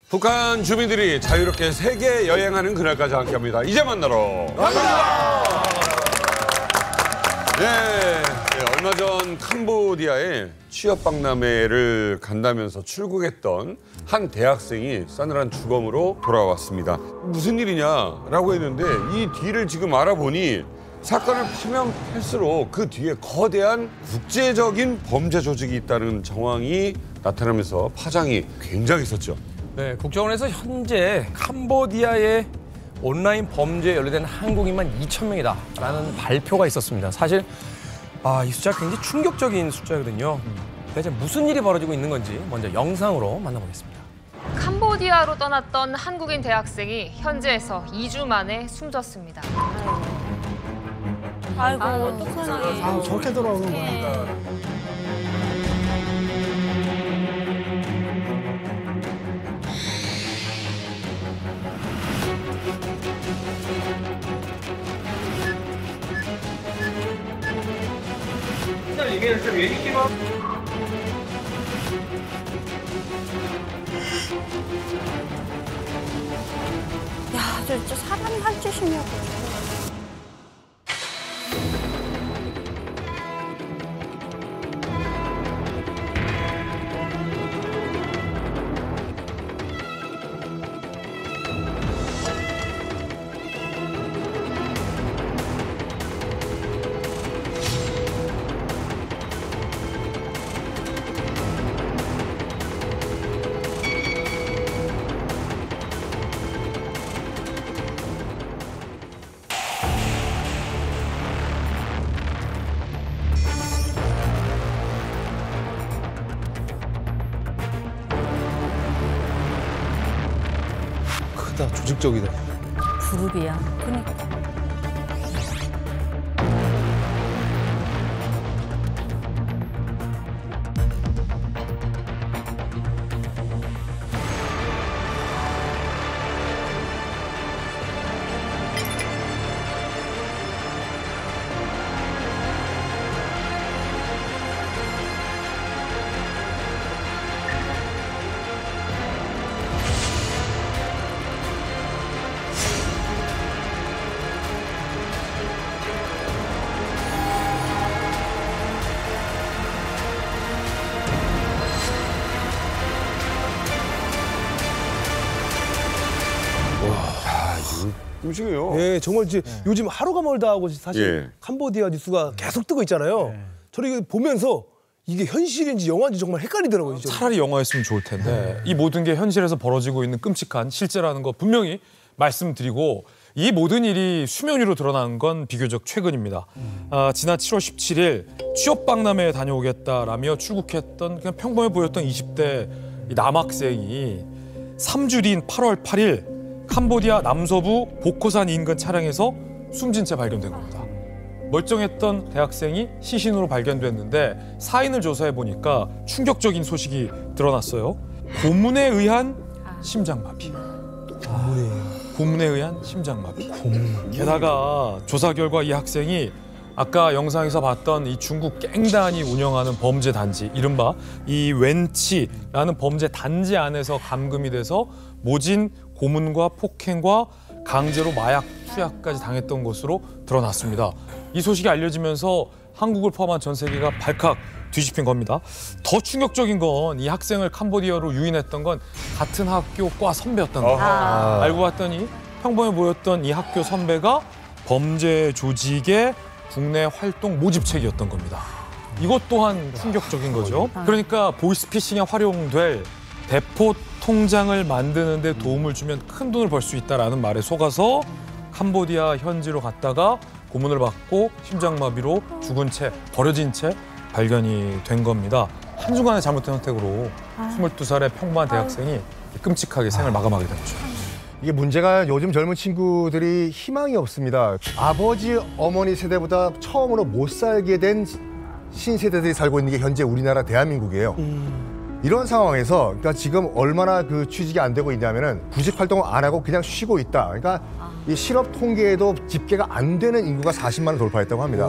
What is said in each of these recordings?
북한 주민들이 자유롭게 세계 여행하는 그날까지 함께합니다. 이제 만나러 갑니다. 얼마 전 캄보디아에 취업박람회를 간다면서 출국했던 한 대학생이 싸늘한 주검으로 돌아왔습니다. 무슨 일이냐라고 했는데 이 뒤를 지금 알아보니 사건을 파면 팔수록 그 뒤에 거대한 국제적인 범죄 조직이 있다는 정황이 나타나면서 파장이 굉장했었죠. 네, 국정원에서 현재 캄보디아에 온라인 범죄에 연루된 한국인만 2,000명이다라는 발표가 있었습니다. 사실 이 숫자가 굉장히 충격적인 숫자거든요. 대체 무슨 일이 벌어지고 있는 건지 먼저 영상으로 만나보겠습니다. 캄보디아로 떠났던 한국인 대학생이 현지에서 2주 만에 숨졌습니다. 아이고, 어떡하나. 저렇게 돌아오는 거야. 야, 저 진짜 사람이 할 짓이냐고. 크다, 조직적이다. 그룹이야. 그러니까. 음식이요. 네, 정말 이제 요즘 하루가 멀다 하고 사실 캄보디아 뉴스가 계속 뜨고 있잖아요. 저는 이거 보면서 이게 현실인지 영화인지 정말 헷갈리더라고요. 차라리 영화였으면 좋을 텐데 이 모든 게 현실에서 벌어지고 있는 끔찍한 실제라는 거 분명히 말씀드리고 이 모든 일이 수면 위로 드러난 건 비교적 최근입니다. 지난 7월 17일 취업박람회에 다녀오겠다라며 출국했던 그냥 평범해 보였던 20대 남학생이 3주 뒤인 8월 8일 캄보디아 남서부 보코산 인근 차량에서 숨진 채 발견된 겁니다. 멀쩡했던 대학생이 시신으로 발견됐는데 사인을 조사해 보니까 충격적인 소식이 드러났어요. 고문에 의한 심장마비. 고문에 의한 심장마비. 게다가 조사 결과 이 학생이 아까 영상에서 봤던 이 중국 갱단이 운영하는 범죄 단지, 이른바 이 웬치라는 범죄 단지 안에서 감금이 돼서 모진 고문과 폭행과 강제로 마약 투약까지 당했던 것으로 드러났습니다. 이 소식이 알려지면서 한국을 포함한 전 세계가 발칵 뒤집힌 겁니다. 더 충격적인 건 이 학생을 캄보디아로 유인했던 건 같은 학교 과 선배였던 거예요. 알고 봤더니 평범해 보였던 이 학교 선배가 범죄 조직의 국내 활동 모집책이었던 겁니다. 이것 또한 충격적인 거죠. 그러니까 보이스피싱에 활용될 대포 통장을 만드는 데 도움을 주면 큰 돈을 벌 수 있다라는 말에 속아서 캄보디아 현지로 갔다가 고문을 받고 심장마비로 죽은 채, 버려진 채 발견이 된 겁니다. 한순간의 잘못된 선택으로 22살의 평범한 대학생이 끔찍하게 생을 마감하게 된 거죠. 이게 문제가 요즘 젊은 친구들이 희망이 없습니다. 아버지, 어머니 세대보다 처음으로 못 살게 된 신세대들이 살고 있는 게 현재 우리나라 대한민국이에요. 이런 상황에서 그러니까 지금 얼마나 그 취직이 안 되고 있냐면은 구직 활동을 안 하고 그냥 쉬고 있다. 그러니까 이 실업 통계에도 집계가 안 되는 인구가 40만을 돌파했다고 합니다.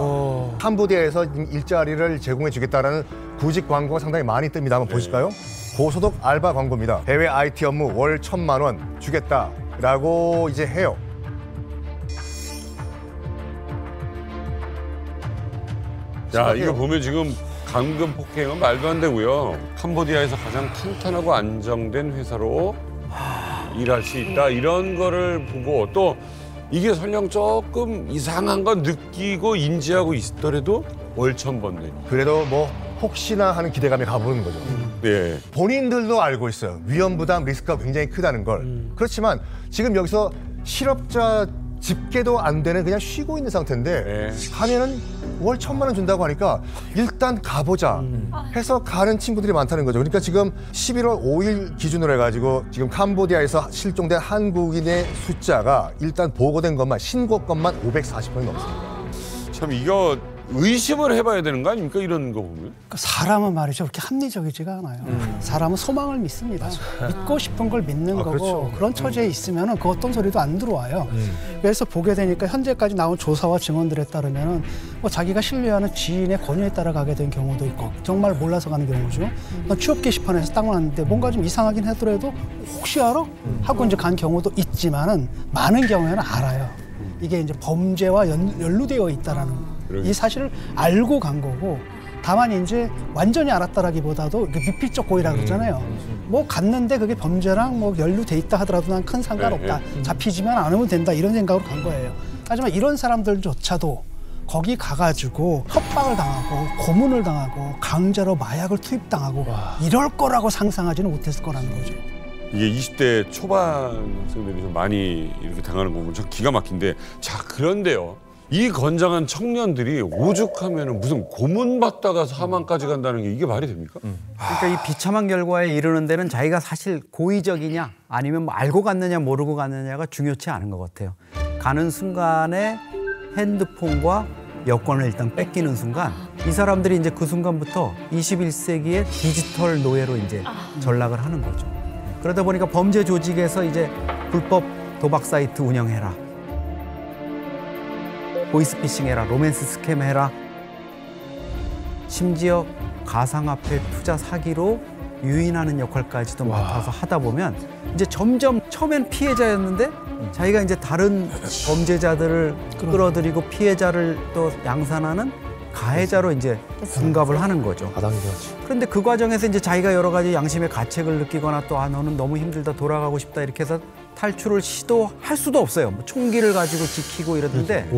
캄보디아에서 일자리를 제공해 주겠다라는 구직 광고가 상당히 많이 뜹니다. 한번 보실까요? 고소득 알바 광고입니다. 해외 IT 업무 월 1,000만 원 주겠다라고 이제 해요. 야, 이거 보면 지금 감금 폭행은 말도 안 되고요. 캄보디아에서 가장 탄탄하고 안정된 회사로 일할 수 있다. 이런 거를 보고 또 이게 설령 조금 이상한 건 느끼고 인지하고 있더라도 월천 번다니. 그래도 뭐 혹시나 하는 기대감에 가보는 거죠. 네. 본인들도 알고 있어요. 위험 부담 리스크가 굉장히 크다는 걸. 그렇지만 지금 여기서 실업자 집계도 안 되는 그냥 쉬고 있는 상태인데 네. 가면은 월 1,000만 원 준다고 하니까 일단 가보자 해서 가는 친구들이 많다는 거죠. 그러니까 지금 11월 5일 기준으로 해가지고 지금 캄보디아에서 실종된 한국인의 숫자가 일단 보고된 것만 신고 것만 540명이 넘습니다. 참 이거 의심을 해봐야 되는 거 아닙니까? 이런 거 보면. 사람은 말이죠. 그렇게 합리적이지가 않아요. 사람은 소망을 믿습니다. 믿고 싶은 걸 믿는 거고 그렇죠. 그런 처지에 있으면 그 어떤 소리도 안 들어와요. 그래서 보게 되니까 현재까지 나온 조사와 증언들에 따르면 뭐 자기가 신뢰하는 지인의 권유에 따라 가게 된 경우도 있고 정말 몰라서 가는 경우죠. 취업 게시판에서 딱 왔는데 뭔가 좀 이상하긴 하더라도 혹시 알아? 하고 이제 간 경우도 있지만은 많은 경우에는 알아요. 이게 이제 범죄와 연루되어 있다라는 이 사실을 알고 간 거고 다만 이제 완전히 알았다라기보다도 미필적 고의라 그러잖아요. 뭐 갔는데 그게 범죄랑 뭐 연루돼 있다 하더라도 난 큰 상관없다. 잡히지만 않으면 된다 이런 생각으로 간 거예요. 하지만 이런 사람들조차도 거기 가가지고 협박을 당하고 고문을 당하고 강제로 마약을 투입당하고 이럴 거라고 상상하지는 못했을 거라는 거죠. 이게 20대 초반 학생들이 좀 많이 이렇게 당하는 거 보면 좀 기가 막힌데 자 그런데요. 이 건장한 청년들이 오죽하면 무슨 고문받다가 사망까지 간다는 게 이게 말이 됩니까? 그러니까 이 비참한 결과에 이르는 데는 자기가 사실 고의적이냐 아니면 뭐 알고 갔느냐 모르고 갔느냐가 중요치 않은 것 같아요. 가는 순간에 핸드폰과 여권을 일단 뺏기는 순간 이 사람들이 이제 그 순간부터 21세기의 디지털 노예로 이제 전락을 하는 거죠. 그러다 보니까 범죄 조직에서 이제 불법 도박 사이트 운영해라. 보이스피싱 해라, 로맨스 스캠 해라. 심지어 가상화폐 투자 사기로 유인하는 역할까지도 맡아서 하다 보면 이제 점점 처음엔 피해자였는데 자기가 이제 다른 범죄자들을 끌어들이고 피해자를 또 양산하는 가해자로 이제 둔갑을 하는 거죠. 그런데 그 과정에서 이제 자기가 여러 가지 양심의 가책을 느끼거나 또 너는 너무 힘들다 돌아가고 싶다 이렇게 해서 탈출을 시도할 수도 없어요. 뭐 총기를 가지고 지키고 이러던데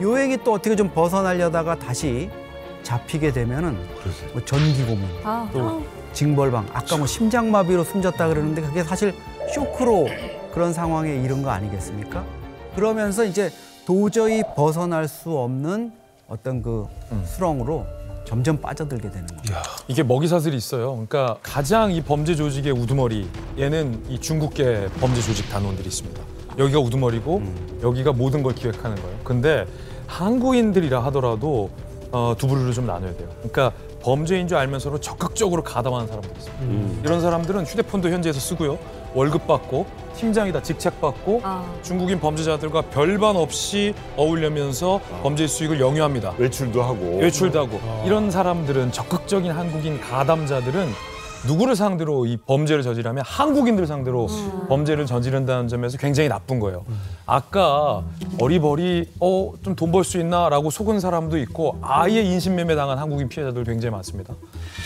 요행이 또 어떻게 좀 벗어나려다가 다시 잡히게 되면은 뭐 전기고문, 또 징벌방, 아까 뭐 심장마비로 숨졌다 그러는데 그게 사실 쇼크로 그런 상황에 이른 거 아니겠습니까? 그러면서 이제 도저히 벗어날 수 없는 어떤 그 수렁으로 점점 빠져들게 되는 거죠. 이게 먹이사슬이 있어요. 그러니까 가장 이 범죄 조직의 우두머리에는 이 중국계 범죄 조직 단원들이 있습니다. 여기가 우두머리고 여기가 모든 걸 기획하는 거예요. 근데 한국인들이라 하더라도 두 부류로 좀 나눠야 돼요. 그러니까 범죄인 줄 알면서도 적극적으로 가담하는 사람들이 있습니다. 이런 사람들은 휴대폰도 현지에서 쓰고요. 월급 받고 팀장이다 직책 받고 중국인 범죄자들과 별반 없이 어울리면서 범죄 수익을 영유합니다. 외출도 하고. 이런 사람들은 적극적인 한국인 가담자들은 누구를 상대로 이 범죄를 저지르면 한국인들 상대로 범죄를 저지른다는 점에서 굉장히 나쁜 거예요. 아까 어리버리 좀 돈 벌 수 있나라고 속은 사람도 있고 아예 인신매매 당한 한국인 피해자들 굉장히 많습니다.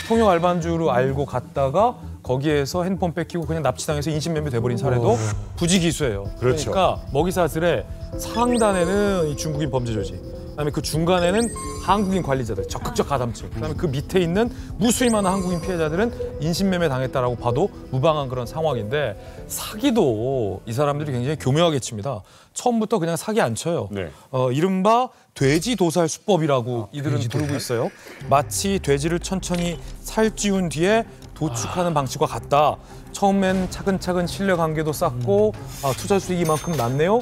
통역 알바인주로 알고 갔다가 거기에서 핸드폰 뺏기고 그냥 납치당해서 인신매매 돼버린 사례도 부지기수예요. 그렇죠. 그러니까 먹이사슬의 상단에는 이 중국인 범죄 조직, 그다음에 그 중간에는 한국인 관리자들, 적극적 가담층, 그다음에 그 밑에 있는 무수히 많은 한국인 피해자들은 인신매매 당했다라고 봐도 무방한 그런 상황인데 사기도 이 사람들이 굉장히 교묘하게 칩니다. 처음부터 그냥 사기 안 쳐요. 네. 이른바 돼지 도살 수법이라고 이들은 부르고 있어요. 마치 돼지를 천천히 살찌운 뒤에 도축하는 방식과 같다. 처음엔 차근차근 신뢰관계도 쌓고 투자 수익이 이만큼 났네요.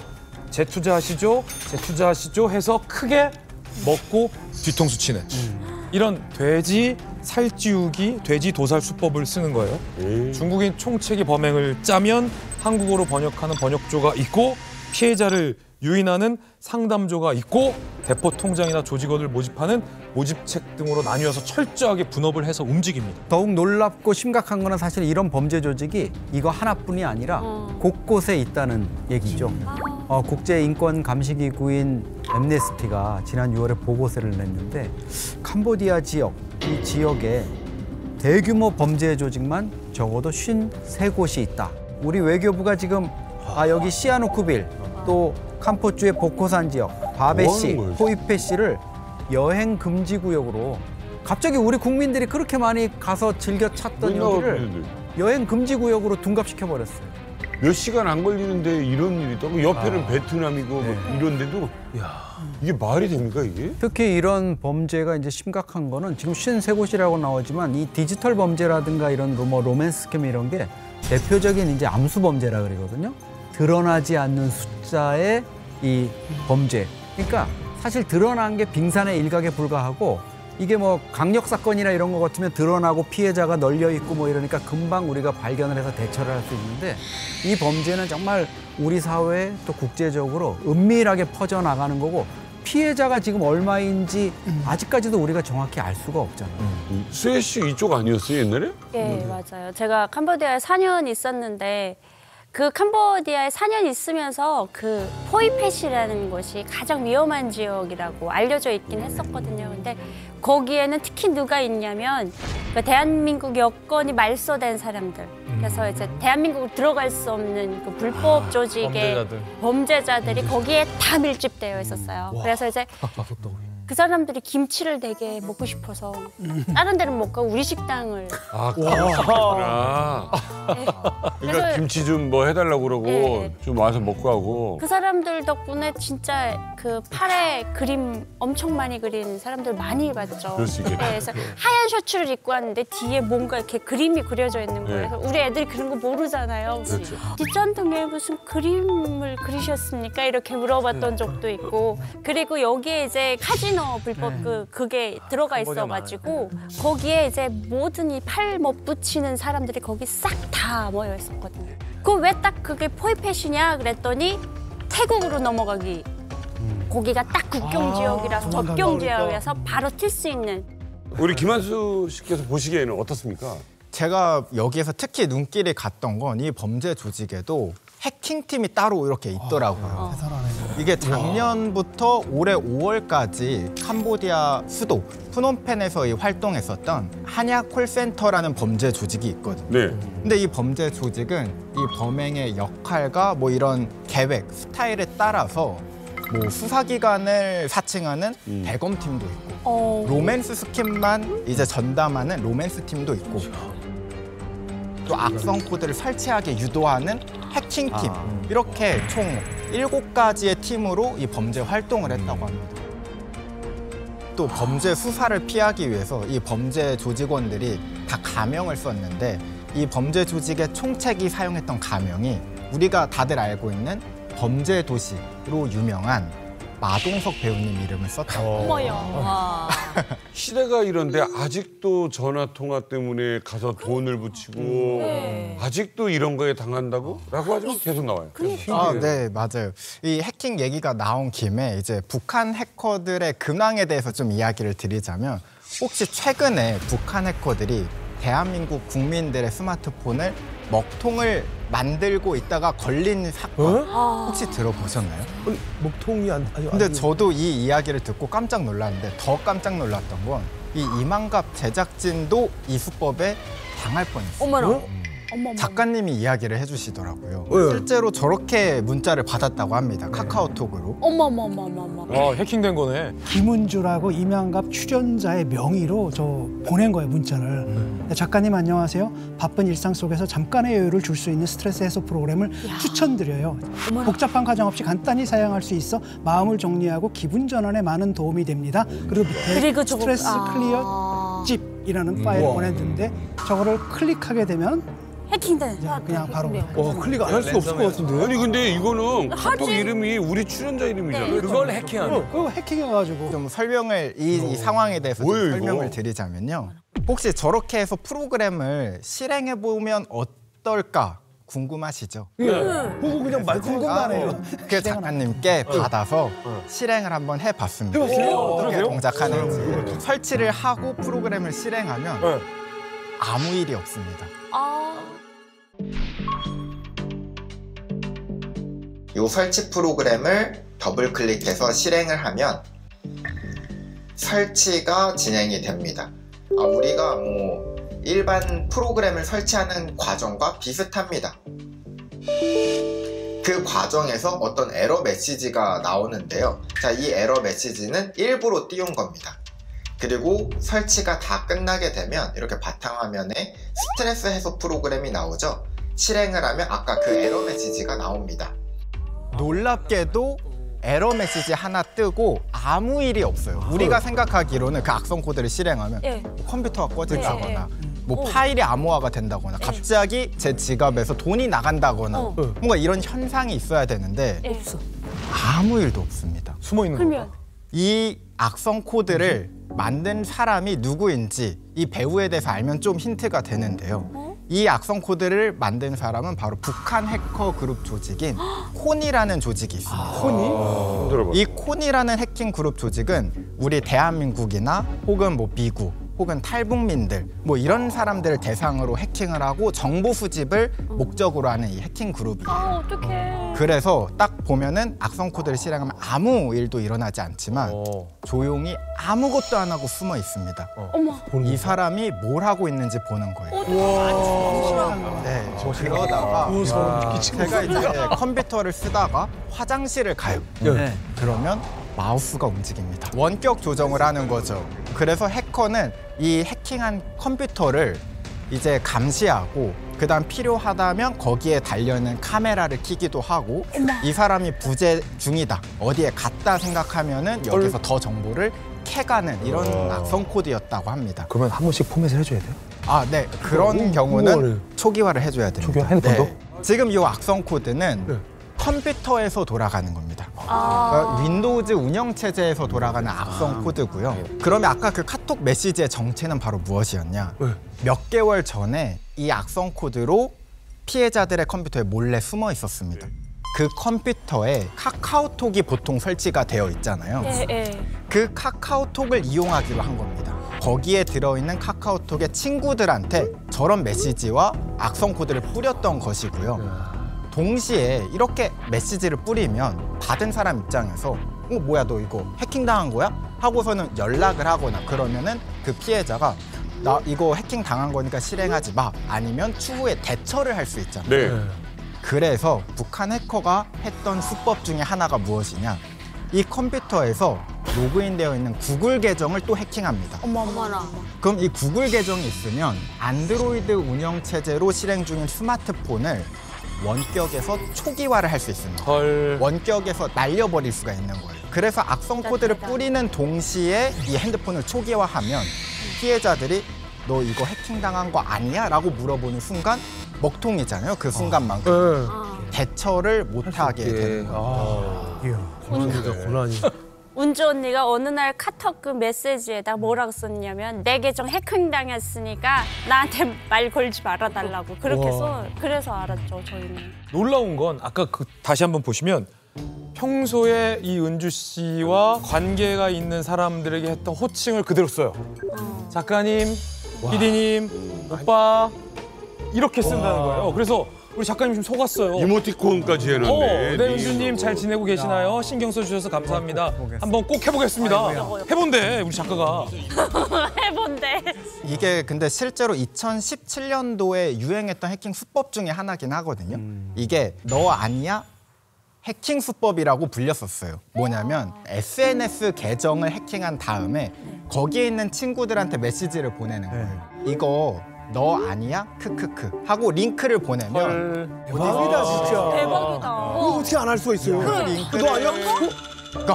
재투자하시죠? 재투자하시죠? 해서 크게 먹고 뒤통수 치는 이런 돼지 살찌우기, 돼지 도살 수법을 쓰는 거예요. 중국인 총책이 범행을 짜면 한국어로 번역하는 번역조가 있고 피해자를 유인하는 상담조가 있고 대포 통장이나 조직원을 모집하는 모집책 등으로 나뉘어서 철저하게 분업을 해서 움직입니다. 더욱 놀랍고 심각한 거는 사실 이런 범죄 조직이 이거 하나뿐이 아니라 곳곳에 있다는 얘기죠. 국제인권감시기구인 엠네스티가 지난 6월에 보고서를 냈는데 캄보디아 지역, 이 지역에 대규모 범죄 조직만 적어도 53곳이 있다. 우리 외교부가 지금 여기 시아누쿠빌 또 캄포주의 보코산 지역, 바베시, 포이페시를 여행 금지 구역으로 갑자기 우리 국민들이 그렇게 많이 가서 즐겨 찾던 여기를 여행 금지 구역으로 둔갑시켜 버렸어요. 몇 시간 안 걸리는데 이런 일이 있다고? 옆에는 베트남이고 뭐 이런데도 이게 말이 됩니까 이게? 특히 이런 범죄가 이제 심각한 거는 지금 53곳이라고 나오지만 이 디지털 범죄라든가 이런 로맨스 스캠 이런 게 대표적인 이제 암수 범죄라 그러거든요. 드러나지 않는 숫자의 이 범죄. 그러니까 사실 드러난 게 빙산의 일각에 불과하고 이게 뭐 강력 사건이나 이런 거 같으면 드러나고 피해자가 널려 있고 뭐 이러니까 금방 우리가 발견을 해서 대처를 할 수 있는데 이 범죄는 정말 우리 사회에 또 국제적으로 은밀하게 퍼져나가는 거고 피해자가 지금 얼마인지 아직까지도 우리가 정확히 알 수가 없잖아요. 수혜 씨 이쪽 아니었어요 옛날에? 네, 맞아요. 제가 캄보디아에 4년 있었는데 그 캄보디아에 4년 있으면서 그 포이펫이라는 곳이 가장 위험한 지역이라고 알려져 있긴 했었거든요. 근데 거기에는 특히 누가 있냐면 그 대한민국 여권이 말소된 사람들. 그래서 이제 대한민국으로 들어갈 수 없는 그 불법 조직의 범죄자들이 거기에 다 밀집되어 있었어요. 그래서 이제 그 사람들이 김치를 되게 먹고 싶어서 다른 데는 못 가고 우리 식당을 그렇구나. 네. 그러니까 김치 좀 뭐 해달라고 그러고 네. 좀 와서 먹고 하고. 그 사람들 덕분에 진짜 그 팔에 그림 엄청 많이 그린 사람들 많이 봤죠. 그럴 수 있겠다. 네, 그래서 하얀 셔츠를 입고 왔는데 뒤에 뭔가 이렇게 그림이 그려져 있는 거예요. 그래서 우리 애들이 그런 거 모르잖아요. 그렇죠. 뒷전등에 무슨 그림을 그리셨습니까? 이렇게 물어봤던 적도 있고 그리고 여기에 이제 카지노 불법 그게 들어가 있어가지고 거기에 이제 모든 이 팔 못 붙이는 사람들이 거기 싹 다 모여 있었거든요. 그 왜 딱 그게 포이펫이냐 그랬더니 태국으로 넘어가기 거기가 딱 국경 지역이라서 접경 지역이라서 바로 튈 수 있는. 우리 김한수 씨께서 보시기에는 어떻습니까? 제가 여기에서 특히 눈길이 갔던 건 이 범죄 조직에도 해킹팀이 따로 이렇게 있더라고요. 이게 작년부터 올해 5월까지 캄보디아 수도 프놈펜에서 활동했었던 한약 콜센터라는 범죄 조직이 있거든요. 네. 근데 이 범죄 조직은 이 범행의 역할과 뭐 이런 계획, 스타일에 따라서 뭐 수사기관을 사칭하는 대검팀도 있고 로맨스 스킨만 이제 전담하는 로맨스 팀도 있고 또 악성 코드를 설치하게 유도하는 해킹팀 이렇게 총 7가지의 팀으로 이 범죄 활동을 했다고 합니다. 또 범죄 수사를 피하기 위해서 이 범죄 조직원들이 다 가명을 썼는데 이 범죄 조직의 총책이 사용했던 가명이 우리가 다들 알고 있는 범죄 도시로 유명한 마동석 배우님 이름을 썼다고. 어머요. 와. 시대가 이런데 아직도 전화 통화 때문에 가서 돈을 붙이고 아직도 이런 거에 당한다고? 라고 하지만 계속 나와요. 네, 맞아요. 이 해킹 얘기가 나온 김에 이제 북한 해커들의 근황에 대해서 좀 이야기를 드리자면 혹시 최근에 북한 해커들이 대한민국 국민들의 스마트폰을 먹통을 만들고 있다가 걸린 사건 혹시 들어보셨나요? 먹통이 아주 근데 저도 이 이야기를 듣고 깜짝 놀랐는데 더 깜짝 놀랐던 건 이 이만갑 제작진도 이 수법에 당할 뻔했어요. 어머나. 작가님이 이야기를 해주시더라고요. 실제로 저렇게 문자를 받았다고 합니다. 카카오톡으로. 어머머머머머. 해킹된 거네. 김은주라고 이명갑 출연자의 명의로 저 보낸 거예요, 문자를. 작가님 안녕하세요. 바쁜 일상 속에서 잠깐의 여유를 줄 수 있는 스트레스 해소 프로그램을 추천드려요. 복잡한 과정 없이 간단히 사용할 수 있어 마음을 정리하고 기분 전환에 많은 도움이 됩니다. 그리고 밑에 스트레스 클리어 찝이라는 파일을 보냈는데 저거를 클릭하게 되면 해킹된. 그냥 바로 클릭 안 할 수가 없을 것 같은데. 아니 근데 이거는 카톡 이름이 우리 출연자 이름이잖아요. 그걸 해킹하는. 그거 해킹해가지고 좀 설명을 이 상황에 대해서 좀 뭐예요, 설명을 이거? 드리자면요. 혹시 저렇게 해서 프로그램을 실행해 보면 어떨까 궁금하시죠? 보고 그냥 말 궁금하네요. 그 작가님께 받아서 실행을 한번 해봤습니다. 해봤어요? 어떻게 동작하는지. 설치를 하고 프로그램을 실행하면 아무 일이 없습니다. 이 설치 프로그램을 더블 클릭해서 실행을 하면 설치가 진행이 됩니다. 우리가 뭐 일반 프로그램을 설치하는 과정과 비슷합니다. 그 과정에서 어떤 에러 메시지가 나오는데요. 자, 이 에러 메시지는 일부러 띄운 겁니다. 그리고 설치가 다 끝나게 되면 이렇게 바탕화면에 스트레스 해소 프로그램이 나오죠. 실행을 하면 아까 그 에러 메시지가 나옵니다. 놀랍게도 에러 메시지 하나 뜨고 아무 일이 없어요. 우리가 생각하기로는 그 악성 코드를 실행하면 컴퓨터가 꺼진다거나 뭐 파일이 암호화가 된다거나 갑자기 제 지갑에서 돈이 나간다거나 뭔가 이런 현상이 있어야 되는데 아무 일도 없습니다. 숨어 있는 그러면 건가? 이 악성 코드를 만든 사람이 누구인지 이 배우에 대해서 알면 좀 힌트가 되는데요. 이 악성 코드를 만든 사람은 바로 북한 해커 그룹 조직인 콘이라는 조직이 있습니다. 들어봐. 이 콘이라는 해킹 그룹 조직은 우리 대한민국이나 혹은 뭐 미국 혹은 탈북민들 뭐 이런 사람들을 대상으로 해킹을 하고 정보 수집을 목적으로 하는 이 해킹 그룹이에요. 어떡해. 그래서 딱 보면은 악성 코드를 실행하면 아무 일도 일어나지 않지만 조용히 아무것도 안 하고 숨어 있습니다. 이 사람이 뭘 하고 있는지 보는 거예요. 네, 그러다가 제가 이제 컴퓨터를 쓰다가 화장실을 가요. 그러면 마우스가 움직입니다. 원격 조정을 하는 거죠. 그래서 해커는 이 해킹한 컴퓨터를 이제 감시하고 그다음 필요하다면 거기에 달려있는 카메라를 켜기도 하고 이 사람이 부재 중이다, 어디에 갔다 생각하면은 여기서 더 정보를 캐가는 이런 악성 코드였다고 합니다. 그러면 한 번씩 포맷을 해줘야 돼요? 네. 그런 경우는 초기화를 해줘야 됩니다. 초기화? 핸드폰도? 지금 이 악성 코드는 컴퓨터에서 돌아가는 겁니다. 그러니까 윈도우즈 운영체제에서 돌아가는 악성 코드고요. 그러면 아까 그 카톡 메시지의 정체는 바로 무엇이었냐? 몇 개월 전에 이 악성 코드로 피해자들의 컴퓨터에 몰래 숨어 있었습니다. 그 컴퓨터에 카카오톡이 보통 설치가 되어 있잖아요. 그 카카오톡을 이용하기로 한 겁니다. 거기에 들어있는 카카오톡의 친구들한테 저런 메시지와 악성 코드를 뿌렸던 것이고요. 동시에 이렇게 메시지를 뿌리면 받은 사람 입장에서 뭐야 너 이거 해킹당한 거야? 하고서는 연락을 하거나 그러면은 그 피해자가 나 이거 해킹 당한 거니까 실행하지 마, 아니면 추후에 대처를 할 수 있잖아요. 네. 그래서 북한 해커가 했던 수법 중에 하나가 무엇이냐, 이 컴퓨터에서 로그인되어 있는 구글 계정을 또 해킹합니다. 어머나. 그럼 이 구글 계정이 있으면 안드로이드 운영체제로 실행 중인 스마트폰을 원격에서 초기화를 할 수 있습니다. 원격에서 날려버릴 수가 있는 거예요. 그래서 악성 코드를 뿌리는 동시에 이 핸드폰을 초기화하면 피해자들이 너 이거 해킹당한 거 아니야? 라고 물어보는 순간 먹통이잖아요. 그 순간만큼. 대처를 못하게 되는 겁니다. 고난이. 운주 언니가 어느 날 카톡 그 메시지에다 뭐라고 썼냐면 내 계정 해킹당했으니까 나한테 말 걸지 말아달라고 그렇게 써. 그래서 알았죠 저희는. 놀라운 건 아까 다시 한번 보시면 평소에 이 은주 씨와 관계가 있는 사람들에게 했던 호칭을 그대로 써요. 작가님, PD님, 오빠 이렇게 쓴다는 거예요. 그래서 우리 작가님 좀 속았어요. 이모티콘까지 해놨네. 네, 은주님 잘 지내고 계시나요? 신경 써주셔서 감사합니다. 한번 꼭 해보겠습니다. 해본대, 우리 작가가. 해본대. 이게 근데 실제로 2017년도에 유행했던 해킹 수법 중에 하나긴 하거든요. 이게 너 아니야? 해킹 수법이라고 불렸었어요. 뭐냐면 SNS 계정을 해킹한 다음에 거기에 있는 친구들한테 메시지를 보내는 거예요. 이거 너 아니야? 크크크 하고 링크를 보내면 대박이다 진짜. 대박이다. 이거 어떻게 안 할 수가 있어요? 그 링크를 너 아니야?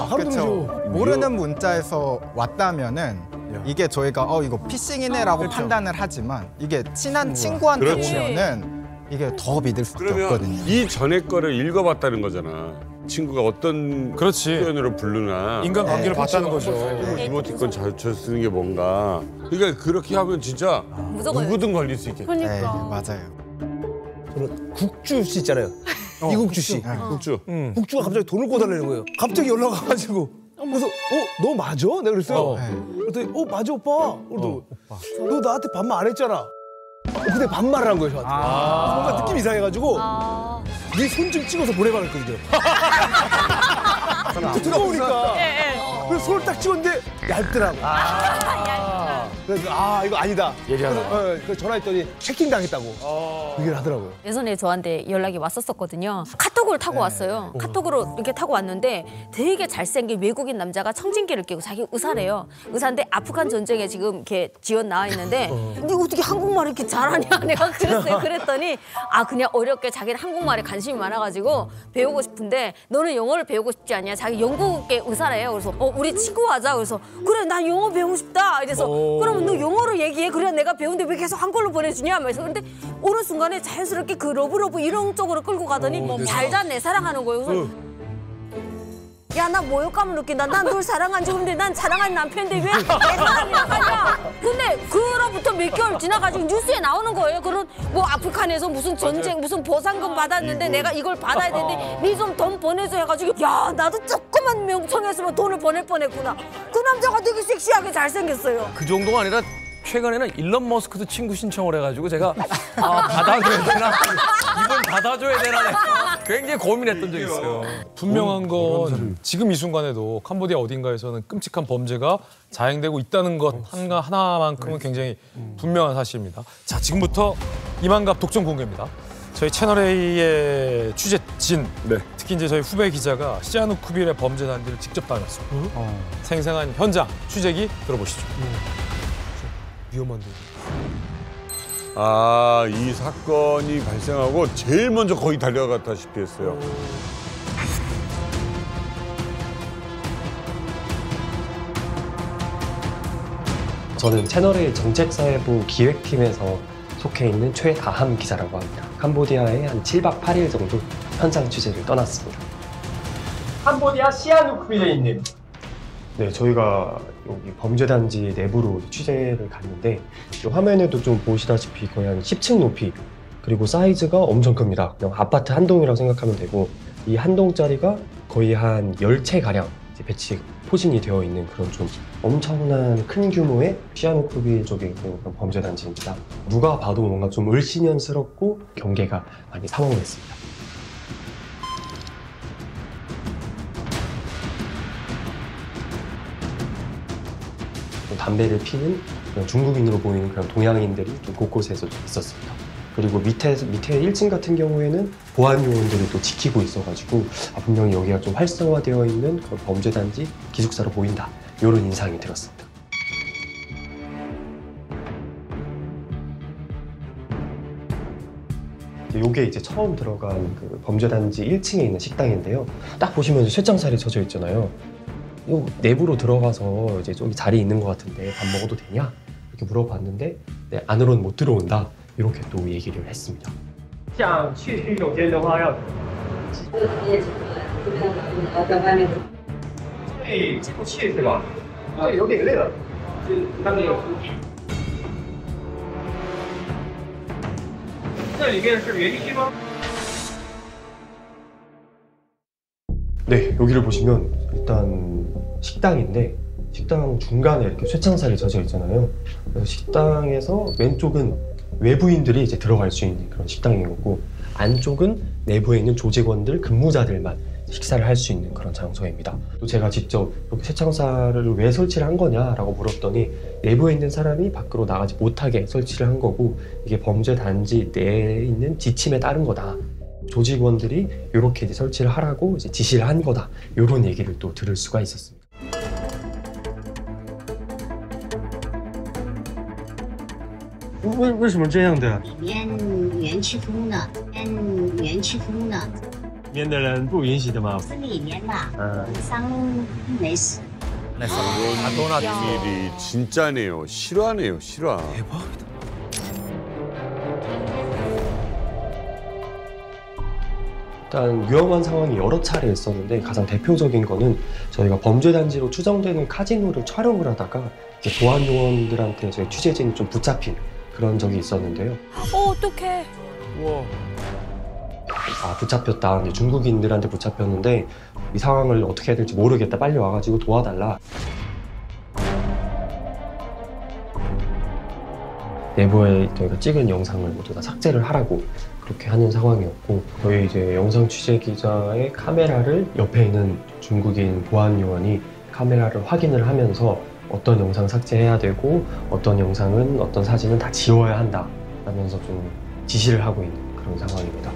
그렇죠. 모르는 문자에서 왔다면은 이게 저희가 이거 피싱이네라고 판단을 하지만 이게 친한 친구한테 그렇지. 오면은 이게 더 믿을 수밖에 없거든요. 이 전에 거를 읽어봤다는 거잖아. 친구가 어떤 표현으로 부르나. 인간관계를 봤다는 거죠. 이모티콘 잘 쓰는 게 뭔가. 그러니까 그렇게 하면 진짜 누구든 걸릴 수 있겠다. 그러니까. 맞아요. 저는 국주 씨 있잖아요. 이국주 씨. 국주. 국주가 갑자기 돈을 꿔달라는 거예요. 갑자기 연락 와가지고. 그래서 너 맞아? 내가 그랬어요. 그랬더니 맞아 오빠. 그래도 너 나한테 반말 안 했잖아. 근데 반말을 한 거예요 저한테. 뭔가 느낌 이상해가지고 네 손 좀 찍어서 보내봐 그랬거든요. 뜨거우니까. 그래서 손을 딱 찍었는데 얇더라고. 그래서 이거 아니다. 그래서 전화했더니 해킹 당했다고 얘기를 하더라고요. 예전에 저한테 연락이 왔었거든요. 카톡을 타고 왔어요. 카톡으로 이렇게 타고 왔는데 되게 잘생긴 외국인 남자가 청진기를 끼고 자기 의사래요. 의사인데 아프간 전쟁에 지금 이렇게 지원 나와 있는데 근데 어떻게 한국말을 이렇게 잘하냐 내가 그랬어요. 그랬더니 그냥 어렵게 자기는 한국말에 관심이 많아가지고 배우고 싶은데 너는 영어를 배우고 싶지 않냐? 자기 영국계 의사래요. 그래서 우리 친구 하자. 그래서 그래 나 영어 배우고 싶다. 이래서 그러면 너 영어로 얘기해. 그래야 내가 배우는데 왜 계속 한글로 보내주냐? 그래서 근데 어느 순간에 자연스럽게 그 러브러브 이런 쪽으로 끌고 가더니 잘자 내 사랑하는 거예요. 그래서 야 나 모욕감을 느낀다. 난 널 사랑한지 근데 난 사랑하는 남편인데 왜 내 사랑이라고 하냐? 근데 그로부터 몇 개월 지나가지고 뉴스에 나오는 거예요. 그런 뭐 아프간에서 무슨 전쟁 무슨 보상금 받았는데 내가 이걸 받아야 되는데 니 좀 돈 보내줘 해가지고 야 나도 조그만 명청했으면 돈을 보낼 뻔했구나. 그 남자가 되게 섹시하게 잘생겼어요. 그 정도가 아니라 최근에는 일론 머스크도 친구 신청을 해가지고 제가 받아줘야 되나 이분 받아줘야 되나 굉장히 고민했던 적이 있어요. 분명한 건 지금 이 순간에도 캄보디아 어딘가에서는 끔찍한 범죄가 자행되고 있다는 것 하나만큼은 굉장히 분명한 사실입니다. 자, 지금부터 이만갑 독점 공개입니다. 저희 채널A의 취재진, 특히 이제 저희 후배 기자가 시아누쿠빌의 범죄 단지를 직접 다녔습니다. 생생한 현장 취재기 들어보시죠. 위험한데. 이 사건이 발생하고 제일 먼저 거의 달려갔다시피 했어요. 저는 채널A 정책사회부 기획팀에서 속해 있는 최다함 기자라고 합니다. 캄보디아에 한 7박 8일 정도 현장 취재를 떠났습니다. 캄보디아 시아누쿠빌에 있는 네, 저희가 여기 범죄단지 내부로 취재를 갔는데 화면에도 좀 보시다시피 거의 한 10층 높이 그리고 사이즈가 엄청 큽니다. 그냥 아파트 한 동이라고 생각하면 되고 이 한 동짜리가 거의 한 10채가량 포진이 되어 있는 그런 좀 엄청난 큰 규모의 시아누쿠빌 쪽에 있는 그런 범죄단지입니다. 누가 봐도 뭔가 좀 을씨년스럽고 경계가 많이 삼엄했습니다. 담배를 피는 그런 중국인으로 보이는 그런 동양인들이 좀 곳곳에서 좀 있었습니다. 그리고 밑에 1층 같은 경우에는 보안 요원들이 또 지키고 있어가지고 분명히 여기가 좀 활성화되어 있는 그런 범죄단지 기숙사로 보인다. 이런 인상이 들었습니다. 이게 이제 처음 들어간 그 범죄단지 1층에 있는 식당인데요. 딱 보시면 쇠장살이 젖어 있잖아요. 내부로 들어가서 이제 좀 자리 있는 것 같은데 밥 먹어도 되냐? 이렇게 물어봤는데 네, 안으로는 못 들어온다. 이렇게 또 얘기를 했습니다. 想去洗手间的话要对进不去是吧？对，有点累了。他们有这里面是园区吗？ 네, 여기를 보시면 일단 식당인데 식당 중간에 이렇게 쇠창살이 젖어 있잖아요. 그래서 식당에서 왼쪽은 외부인들이 이제 들어갈 수 있는 그런 식당인 거고 안쪽은 내부에 있는 조직원들, 근무자들만 식사를 할 수 있는 그런 장소입니다. 또 제가 직접 이렇게 쇠창살을 왜 설치를 한 거냐라고 물었더니 내부에 있는 사람이 밖으로 나가지 못하게 설치를 한 거고 이게 범죄 단지 내에 있는 지침에 따른 거다. 조직원들이 이렇게 이제 설치를 하라고 이제 지시를 한 거다. 이런 얘기를 또 들을 수가 있었습니다. 为什么这样的？里面园区封了，园区封了，里面的人不允许的吗？是里面吧，伤没死。 이런 일이 진짜네요. 실화네요, 실화. 대박이다. 일단 위험한 상황이 여러 차례 있었는데 가장 대표적인 거는 저희가 범죄단지로 추정되는 카지노를 촬영을 하다가 보안 요원들한테 저희 취재진이 좀 붙잡힌 그런 적이 있었는데요. 어떡해. 우와. 붙잡혔다. 중국인들한테 붙잡혔는데 이 상황을 어떻게 해야 될지 모르겠다. 빨리 와가지고 도와달라. 내부에 저희가 찍은 영상을 모두 다 삭제를 하라고 그렇게 하는 상황이었고, 저희 이제 영상 취재 기자의 카메라를 옆에 있는 중국인 보안 요원이 카메라를 확인을 하면서 어떤 영상 삭제해야 되고 어떤 영상은 어떤 사진은 다 지워야 한다 라면서 좀 지시를 하고 있는 그런 상황입니다.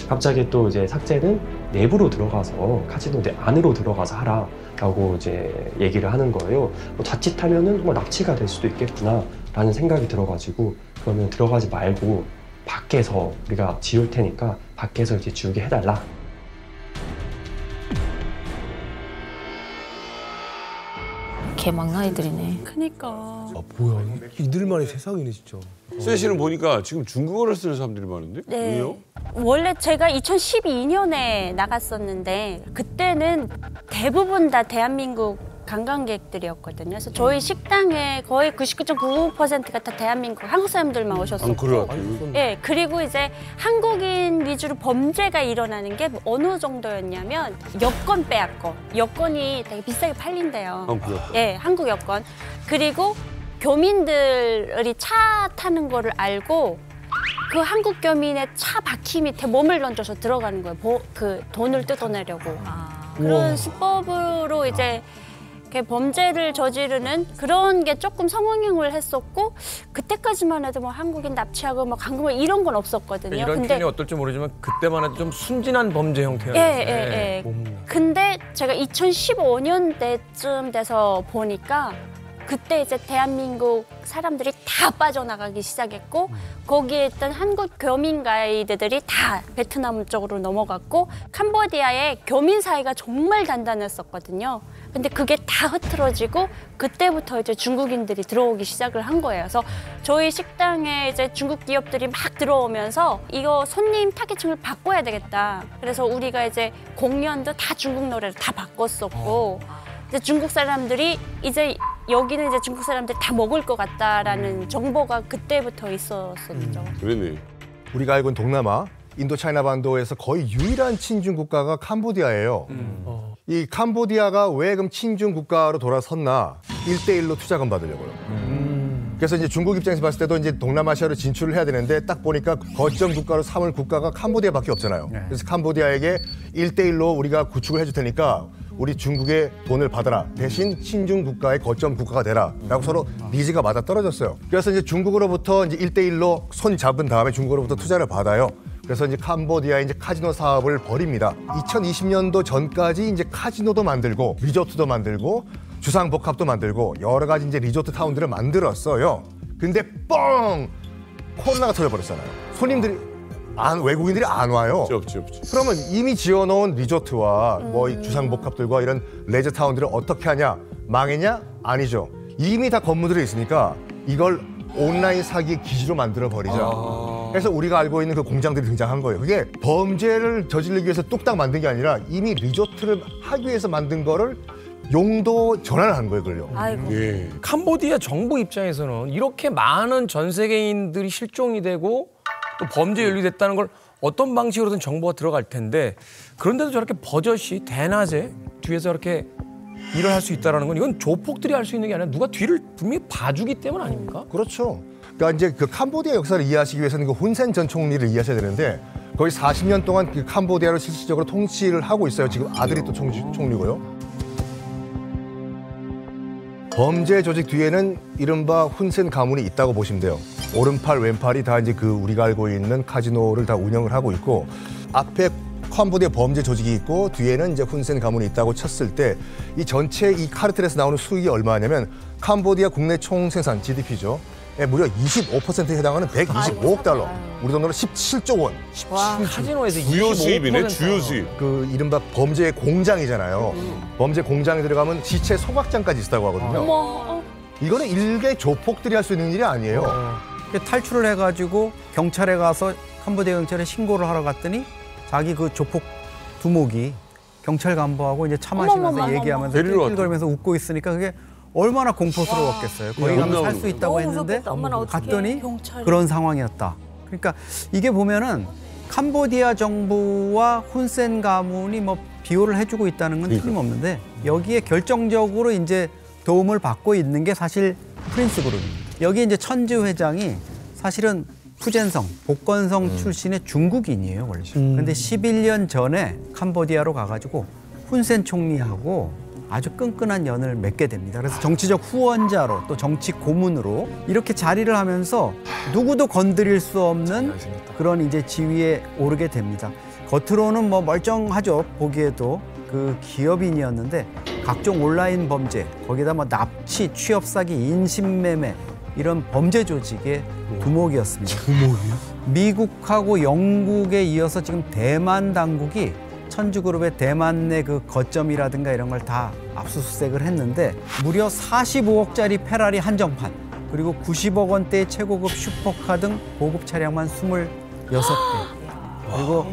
갑자기 또 이제 삭제는 내부로 들어가서 카지노 내 안으로 들어가서 하라 라고 이제 얘기를 하는 거예요. 자칫하면은 정말 납치가 될 수도 있겠구나 라는 생각이 들어가지고, 그러면 들어가지 말고 밖에서 우리가 지울 테니까 밖에서 이제 지우게 해달라. 개망나이들이네. 그니까. 뭐야, 이들만의 세상이네 진짜. 세 씨는 보니까 지금 중국어를 쓰는 사람들이 많은데? 네. 왜요? 원래 제가 2012년에 나갔었는데 그때는 대부분 다 대한민국 관광객들이었거든요. 그래서 저희 식당에 거의 99.99%가 다 대한민국 한국 사람들만 오셨었고, 예, 그리고 이제 한국인 위주로 범죄가 일어나는 게 어느 정도였냐면 여권 빼앗고, 여권이 되게 비싸게 팔린대요. 예, 한국 여권. 그리고 교민들이 차 타는 거를 알고 그 한국 교민의 차 바퀴 밑에 몸을 던져서 들어가는 거예요. 그 돈을 뜯어내려고. 그런 수법으로 이제 범죄를 저지르는 그런 게 조금 성행을 했었고, 그때까지만 해도 뭐 한국인 납치하고 뭐 강금을 이런 건 없었거든요. 이런 표현이 어떨지 모르지만 그때만 해도 좀 순진한 범죄 형태였는데. 근데 제가 2015년대쯤 돼서 보니까 그때 이제 대한민국 사람들이 다 빠져나가기 시작했고, 거기에 있던 한국 교민 가이드들이 다 베트남 쪽으로 넘어갔고, 캄보디아의 교민 사이가 정말 단단했었거든요. 근데 그게 다 흐트러지고 그때부터 이제 중국인들이 들어오기 시작을 한 거예요. 그래서 저희 식당에 이제 중국 기업들이 막 들어오면서 이거 손님 타겟층을 바꿔야 되겠다. 그래서 우리가 이제 공연도 다 중국 노래를 다 바꿨었고, 이제 중국 사람들이 이제 여기는 이제 중국 사람들 다 먹을 것 같다라는 정보가 그때부터 있었었죠. 그러네. 우리가 알고 있는 동남아, 인도 차이나 반도에서 거의 유일한 친중 국가가 캄보디아예요. 이 캄보디아가 왜 그럼 친중 국가로 돌아섰나? 1대1로 투자금 받으려고요. 그래서 이제 중국 입장에서 봤을 때도 이제 동남아시아로 진출을 해야 되는데, 딱 보니까 거점 국가로 삼을 국가가 캄보디아밖에 없잖아요. 그래서 캄보디아에게 1대1로 우리가 구축을 해줄 테니까 우리 중국의 돈을 받아라. 대신 친중 국가의 거점 국가가 되라. 라고 서로 니즈가 맞아 떨어졌어요. 그래서 이제 중국으로부터 이제 1대1로 손 잡은 다음에 중국으로부터 투자를 받아요. 그래서 이제 캄보디아의 이제 카지노 사업을 벌입니다. 2020년도 전까지 이제 카지노도 만들고 리조트도 만들고 주상복합도 만들고 여러 가지 이제 리조트 타운들을 만들었어요. 근데 뻥! 코로나가 터져버렸잖아요. 손님들이 외국인들이 안 와요. 없지. 그러면 이미 지어놓은 리조트와 뭐 주상복합들과 이런 레저 타운들을 어떻게 하냐? 망했냐? 아니죠. 이미 다 건물들이 있으니까 이걸 온라인 사기의 기지로 만들어 버리자. 그래서 우리가 알고 있는 그 공장들이 등장한 거예요. 그게 범죄를 저지르기 위해서 뚝딱 만든 게 아니라 이미 리조트를 하기 위해서 만든 거를 용도 전환을 한 거예요, 그걸요. 아이고. 캄보디아 정부 입장에서는 이렇게 많은 전 세계인들이 실종이 되고 또 범죄에 연루됐다는 걸 어떤 방식으로든 정보가 들어갈 텐데, 그런데도 저렇게 버젓이 대낮에 뒤에서 이렇게 일을 할 수 있다는 건 이건 조폭들이 할 수 있는 게 아니라 누가 뒤를 분명히 봐주기 때문 아닙니까? 그렇죠. 그러니까 이제 그 캄보디아 역사를 이해하시기 위해서는 그 훈센 전 총리를 이해하셔야 되는데, 거의 40년 동안 그 캄보디아를 실질적으로 통치를 하고 있어요. 지금 아들이 또 총리고요. 범죄 조직 뒤에는 이른바 훈센 가문이 있다고 보시면 돼요. 오른팔 왼팔이 다 이제 그 우리가 알고 있는 카지노를 다 운영을 하고 있고, 앞에 캄보디아 범죄 조직이 있고 뒤에는 이제 훈센 가문이 있다고 쳤을 때 이 전체 이 카르텔에서 나오는 수익이 얼마냐면 캄보디아 국내 총 생산 GDP죠. 무려 25%에 해당하는 125억 달러. 우리 돈으로 17조 원. 와, 카지노에서 주요 수입이네, 주요 수입. 그 이른바 범죄 공장이잖아요. 범죄 공장에 들어가면 시체 소각장까지 있다고 하거든요. 어머. 이거는 일개 조폭들이 할 수 있는 일이 아니에요. 탈출을 해가지고 경찰에 가서 캄보디아 경찰에 신고를 하러 갔더니 자기 그 조폭 두목이 경찰 간부하고 이제 차 마시면서 얘기하면서 낄낄거리면서 웃고 있으니까 그게 얼마나 공포스러웠겠어요. 거기 가면 살 수 있다고 했는데 갔더니 그런 상황이었다. 그러니까 이게 보면은 캄보디아 정부와 훈센 가문이 뭐 비호를 해주고 있다는 건 틀림없는데 여기에 결정적으로 이제 도움을 받고 있는 게 사실 프린스 그룹입니다. 여기 이제 천주 회장이 사실은 푸젠성, 복건성 출신의 중국인이에요, 원래. 그런데 11년 전에 캄보디아로 가가지고 훈센 총리하고 아주 끈끈한 연을 맺게 됩니다. 그래서 정치적 후원자로 또 정치 고문으로 이렇게 자리를 하면서 누구도 건드릴 수 없는 그런 이제 지위에 오르게 됩니다. 겉으로는 뭐 멀쩡하죠, 보기에도. 그 기업인이었는데 각종 온라인 범죄, 거기다 뭐 납치, 취업 사기, 인신매매 이런 범죄 조직의 두목이었습니다. 두목이요? 미국하고 영국에 이어서 지금 대만 당국이 천주그룹의 대만 내 그 거점이라든가 이런 걸 다 압수수색을 했는데 무려 45억짜리 페라리 한정판 그리고 90억 원대의 최고급 슈퍼카 등 고급 차량만 26대 그리고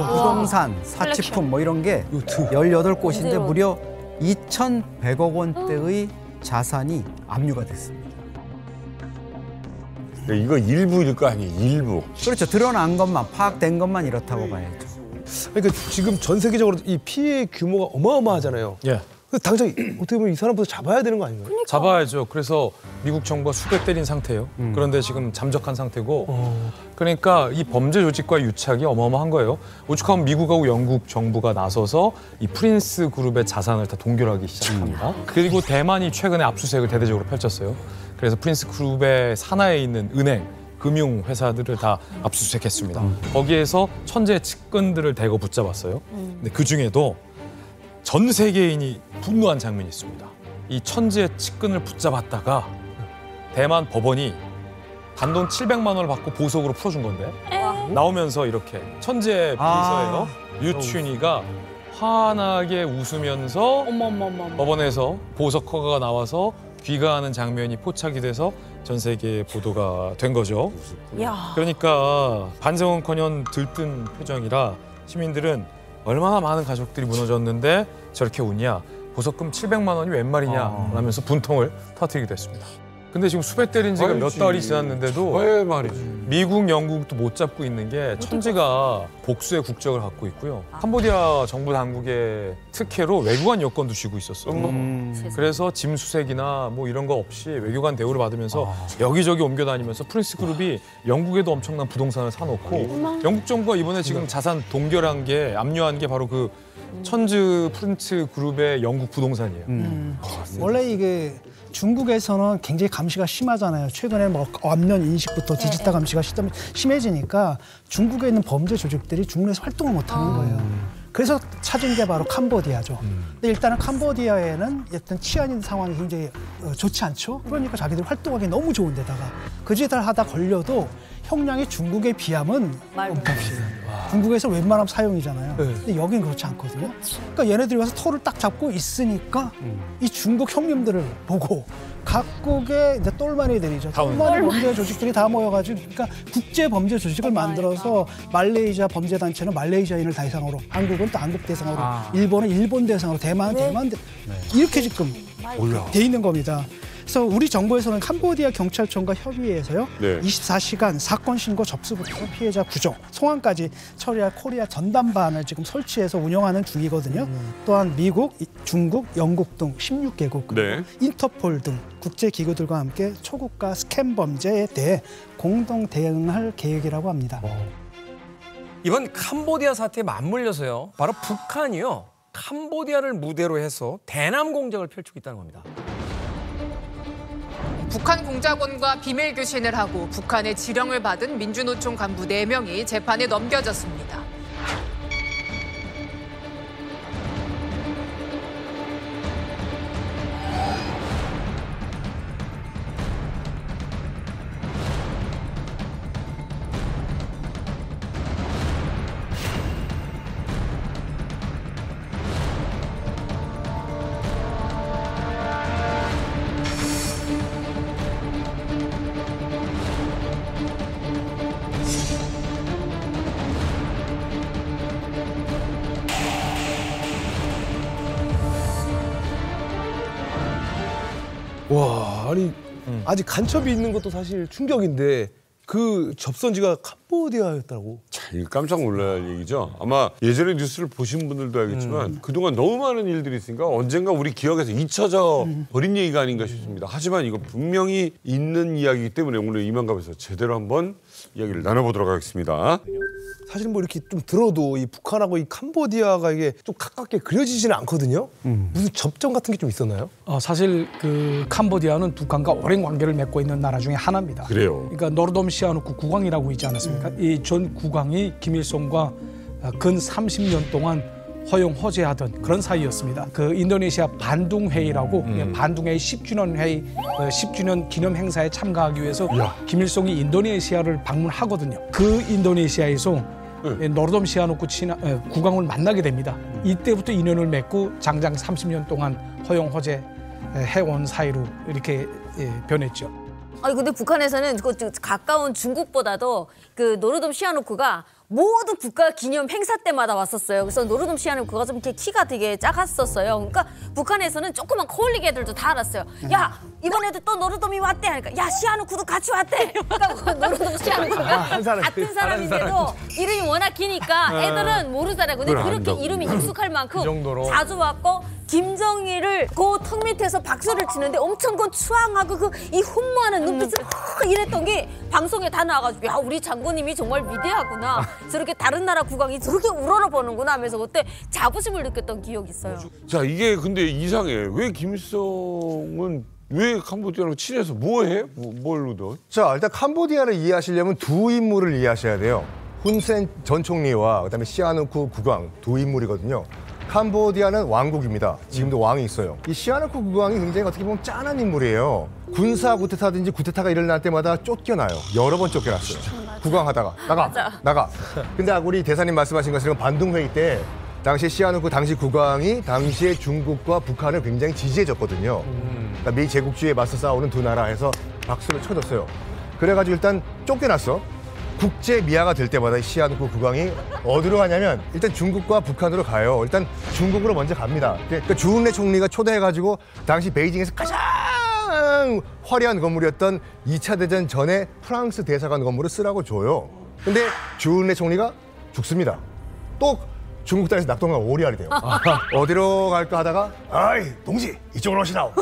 부동산, 사치품 뭐 이런 게 18곳인데 무려 2,100억 원대의 자산이 압류가 됐습니다. 이거 일부일 거 아니에요, 일부. 그렇죠. 드러난 것만, 파악된 것만 이렇다고 봐야죠. 그러니까 지금 전 세계적으로 이 피해 규모가 어마어마하잖아요. 예. 당장 어떻게 보면 이 사람부터 잡아야 되는 거 아닌가요? 잡아야죠. 그래서 미국 정부가 수배 때린 상태예요. 그런데 지금 잠적한 상태고 그러니까 이 범죄 조직과 유착이 어마어마한 거예요. 오죽하면 미국하고 영국 정부가 나서서 이 프린스 그룹의 자산을 다 동결하기 시작합니다. 그리고 대만이 최근에 압수수색을 대대적으로 펼쳤어요. 그래서 프린스 그룹의 산하에 있는 은행, 금융 회사들을 다 압수수색했습니다. 거기에서 천재 측근들을 대거 붙잡았어요. 근데 그 중에도 전 세계인이 분노한 장면이 있습니다. 이 천재 측근을 붙잡았다가 대만 법원이 단돈 700만 원을 받고 보석으로 풀어준 건데 나오면서 이렇게 천재 비서예요. 류춘희가 환하게 웃으면서 법원에서 보석 허가가 나와서 귀가하는 장면이 포착이 돼서 전 세계에 보도가 된 거죠. 그러니까 반성은커녕 들뜬 표정이라 시민들은 얼마나 많은 가족들이 무너졌는데 저렇게 웃냐, 보석금 700만 원이 웬 말이냐 라면서 분통을 터뜨리게 됐습니다. 근데 지금 수배 때린 지가 몇 달이 지났는데도 왜 말이지? 미국, 영국도 못 잡고 있는 게 천지가 복수의 국적을 갖고 있고요. 캄보디아 정부 당국의 특혜로 외교관 여권도 쥐고 있었어요. 그래서 짐 수색이나 뭐 이런 거 없이 외교관 대우를 받으면서 여기저기 옮겨 다니면서 프린스 그룹이 영국에도 엄청난 부동산을 사놓고 영국 정부가 이번에 지금 자산 동결한 게 압류한 게 바로 그 천주 프린스 그룹의 영국 부동산이에요. 원래 이게 중국에서는 굉장히 감시가 심하잖아요. 최근에 뭐 안면 인식부터 디지털 감시가 심해지니까 중국에 있는 범죄 조직들이 중국에서 활동을 못하는 거예요. 그래서 찾은 게 바로 캄보디아죠. 근데 일단은 캄보디아에는 일단 치안 상황이 굉장히 좋지 않죠. 그러니까 자기들이 활동하기 너무 좋은 데다가 그 짓을 하다 걸려도 형량이 중국에 비하면 엄청나요. 중국에서 웬만하면 사형이잖아요. 근데 여긴 그렇지 않거든요. 그러니까 얘네들이 와서 털을 딱 잡고 있으니까 이 중국 형님들을 보고 각국의 이제 똘마니들이죠. 똘마니 범죄 조직들이 다 모여가지고 그러니까 국제 범죄 조직을 만들어서 말레이시아 범죄 단체는 말레이시아인을 대상으로, 한국은 또 한국 대상으로, 일본은 일본 대상으로, 대만은 대만 이렇게 지금 돼 있는 겁니다. 그래서 우리 정부에서는 캄보디아 경찰청과 협의해서요. 24시간 사건 신고 접수부터 피해자 구조, 송환까지 처리할 코리아 전담반을 지금 설치해서 운영하는 중이거든요. 또한 미국, 중국, 영국 등 16개국, 인터폴 등 국제기구들과 함께 초국가 스캠 범죄에 대해 공동 대응할 계획이라고 합니다. 이번 캄보디아 사태에 맞물려서요. 바로 북한이요. 캄보디아를 무대로 해서 대남 공작을 펼치고 있다는 겁니다. 북한 공작원과 비밀 교신을 하고 북한의 지령을 받은 민주노총 간부 4명이 재판에 넘겨졌습니다. 와, 아니 아직 간첩이 있는 것도 사실 충격인데 그 접선지가 캄보디아였다고. 참, 이거 깜짝 놀랄 얘기죠. 아마 예전에 뉴스를 보신 분들도 알겠지만 그동안 너무 많은 일들이 있으니까 언젠가 우리 기억에서 잊혀져 버린 얘기가 아닌가 싶습니다. 하지만 이거 분명히 있는 이야기이기 때문에 오늘 이만갑에서 제대로 한번 이야기를 나눠보도록 하겠습니다. 사실 뭐 이렇게 좀 들어도 이 북한하고 이 캄보디아가 이게 좀 가깝게 그려지지는 않거든요. 무슨 접점 같은 게 좀 있었나요? 사실 그 캄보디아는 북한과 오랜 관계를 맺고 있는 나라 중에 하나입니다. 그래요. 그러니까 노르돔 시아누크 국왕이라고 있지 않았습니까? 이 전 국왕이 김일성과 근 30년 동안 허용 호재하던 그런 사이였습니다. 그 인도네시아 반둥 회의라고 반둥 회의 10주년 회의 10주년 기념 행사에 참가하기 위해서 김일성이 인도네시아를 방문하거든요. 그 인도네시아에서 노르돔 시아누크 국왕을 만나게 됩니다. 이때부터 인연을 맺고 장장 30년 동안 허용 호재 해온 사이로 이렇게 변했죠. 아니 근데 북한에서는 그 가까운 중국보다도 그 노르돔 시아누크가 모두 국가 기념 행사 때마다 왔었어요. 그래서 노르돔 시아누크가 좀 이렇게 키가 되게 작았었어요. 그러니까 북한에서는 조그만 코올리게 애들도 다 알았어요. 야 이번에도 또 노르돔이 왔대 하니까 야 시아누크도 같이 왔대. 그러니까 노르돔 시아누크가 같은 사람인데도 이름이 워낙 기니까 애들은 모르잖아요. 근데 그렇게 이름이 익숙할 만큼 자주 왔고 김정일을 그 턱 밑에서 박수를 치는데 엄청 그 추앙하고 그 이 훈모하는 눈빛을 이랬던 게 방송에 다 나와가지고 야 우리 장군님이 정말 위대하구나. 저렇게 다른 나라 국왕이 저렇게 우러러보는구나 하면서 그때 자부심을 느꼈던 기억이 있어요. 자 이게 근데 이상해. 왜 김일성은 왜 캄보디아랑 친해서 뭐해? 뭘로 더? 자 일단 캄보디아를 이해하시려면 두 인물을 이해하셔야 돼요. 훈센 전 총리와 그다음에 시아누크 국왕 두 인물이거든요. 캄보디아는 왕국입니다. 지금도 왕이 있어요. 이 시아누크 국왕이 굉장히 어떻게 보면 짠한 인물이에요. 군사 구테타든지 구테타가 일어날 때마다 쫓겨나요. 여러 번 쫓겨났어요. 국왕하다가 나가. 근데 우리 대사님 말씀하신 것처럼 반둥회의 때 당시 시아누크 당시 국왕이 당시에 중국과 북한을 굉장히 지지해줬거든요. 그러니까 미 제국주의에 맞서 싸우는 두 나라 해서 박수를 쳐줬어요. 그래가지고 일단 쫓겨났어. 국제 미아가 될 때마다 시아누크 국왕이 어디로 가냐면 일단 중국과 북한으로 가요. 일단 중국으로 먼저 갑니다. 그러니까 주은래 총리가 초대해가지고 당시 베이징에서 가장 화려한 건물이었던 2차 대전 전에 프랑스 대사관 건물을 쓰라고 줘요. 근데 주은래 총리가 죽습니다. 또 중국 땅에서 낙동강 오리알이 돼요. 어디로 갈까 하다가 아이 동지 이쪽으로 오시라고.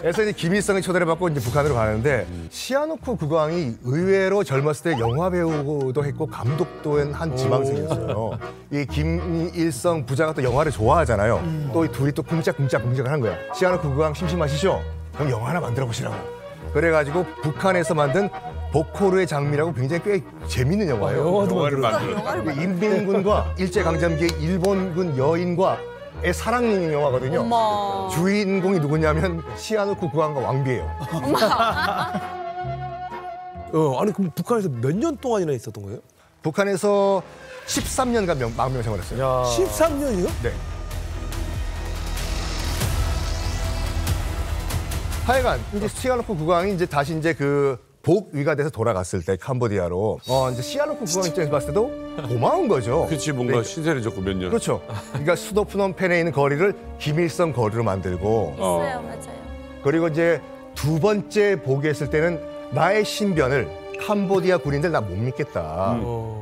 그래서 이제 김일성의 초대를 받고 이제 북한으로 가는데 시아누크 국왕이 의외로 젊었을 때 영화 배우도 했고 감독도 한 지망생이었어요. 이 김일성 부자가 또 영화를 좋아하잖아요. 또 이 둘이 또 쿵짝쿵짝을 한 거야. 시아누크 국왕 심심하시죠? 그럼 영화 하나 만들어 보시라고. 그래가지고 북한에서 만든 보코르의 장미라고 굉장히 꽤 재밌는 영화예요. 영화를 만들었어요. 인민군과 일제강점기의 일본군 여인과의 사랑 영화거든요. 엄마. 주인공이 누구냐면 시아누크 국왕과 왕비예요. 아니 그럼 북한에서 몇 년 동안이나 있었던 거예요? 북한에서 13년간 망명 생활했어요. 13년이요? 네. 하여간 이제 시아누크 국왕이 이제 다시 이제 그 복위가 돼서 돌아갔을 때 캄보디아로 이제 시아누크 국왕 입장에서 봤을 때도 고마운 거죠. 그렇지 뭔가 신세를 졌고 몇 년. 그렇죠. 그러니까 수도 프놈펜에 있는 거리를 김일성 거리로 만들고. 있어요, 맞아요. 그리고 이제 두 번째 복위했을 때는 나의 신변을 캄보디아 군인들 나 못 믿겠다.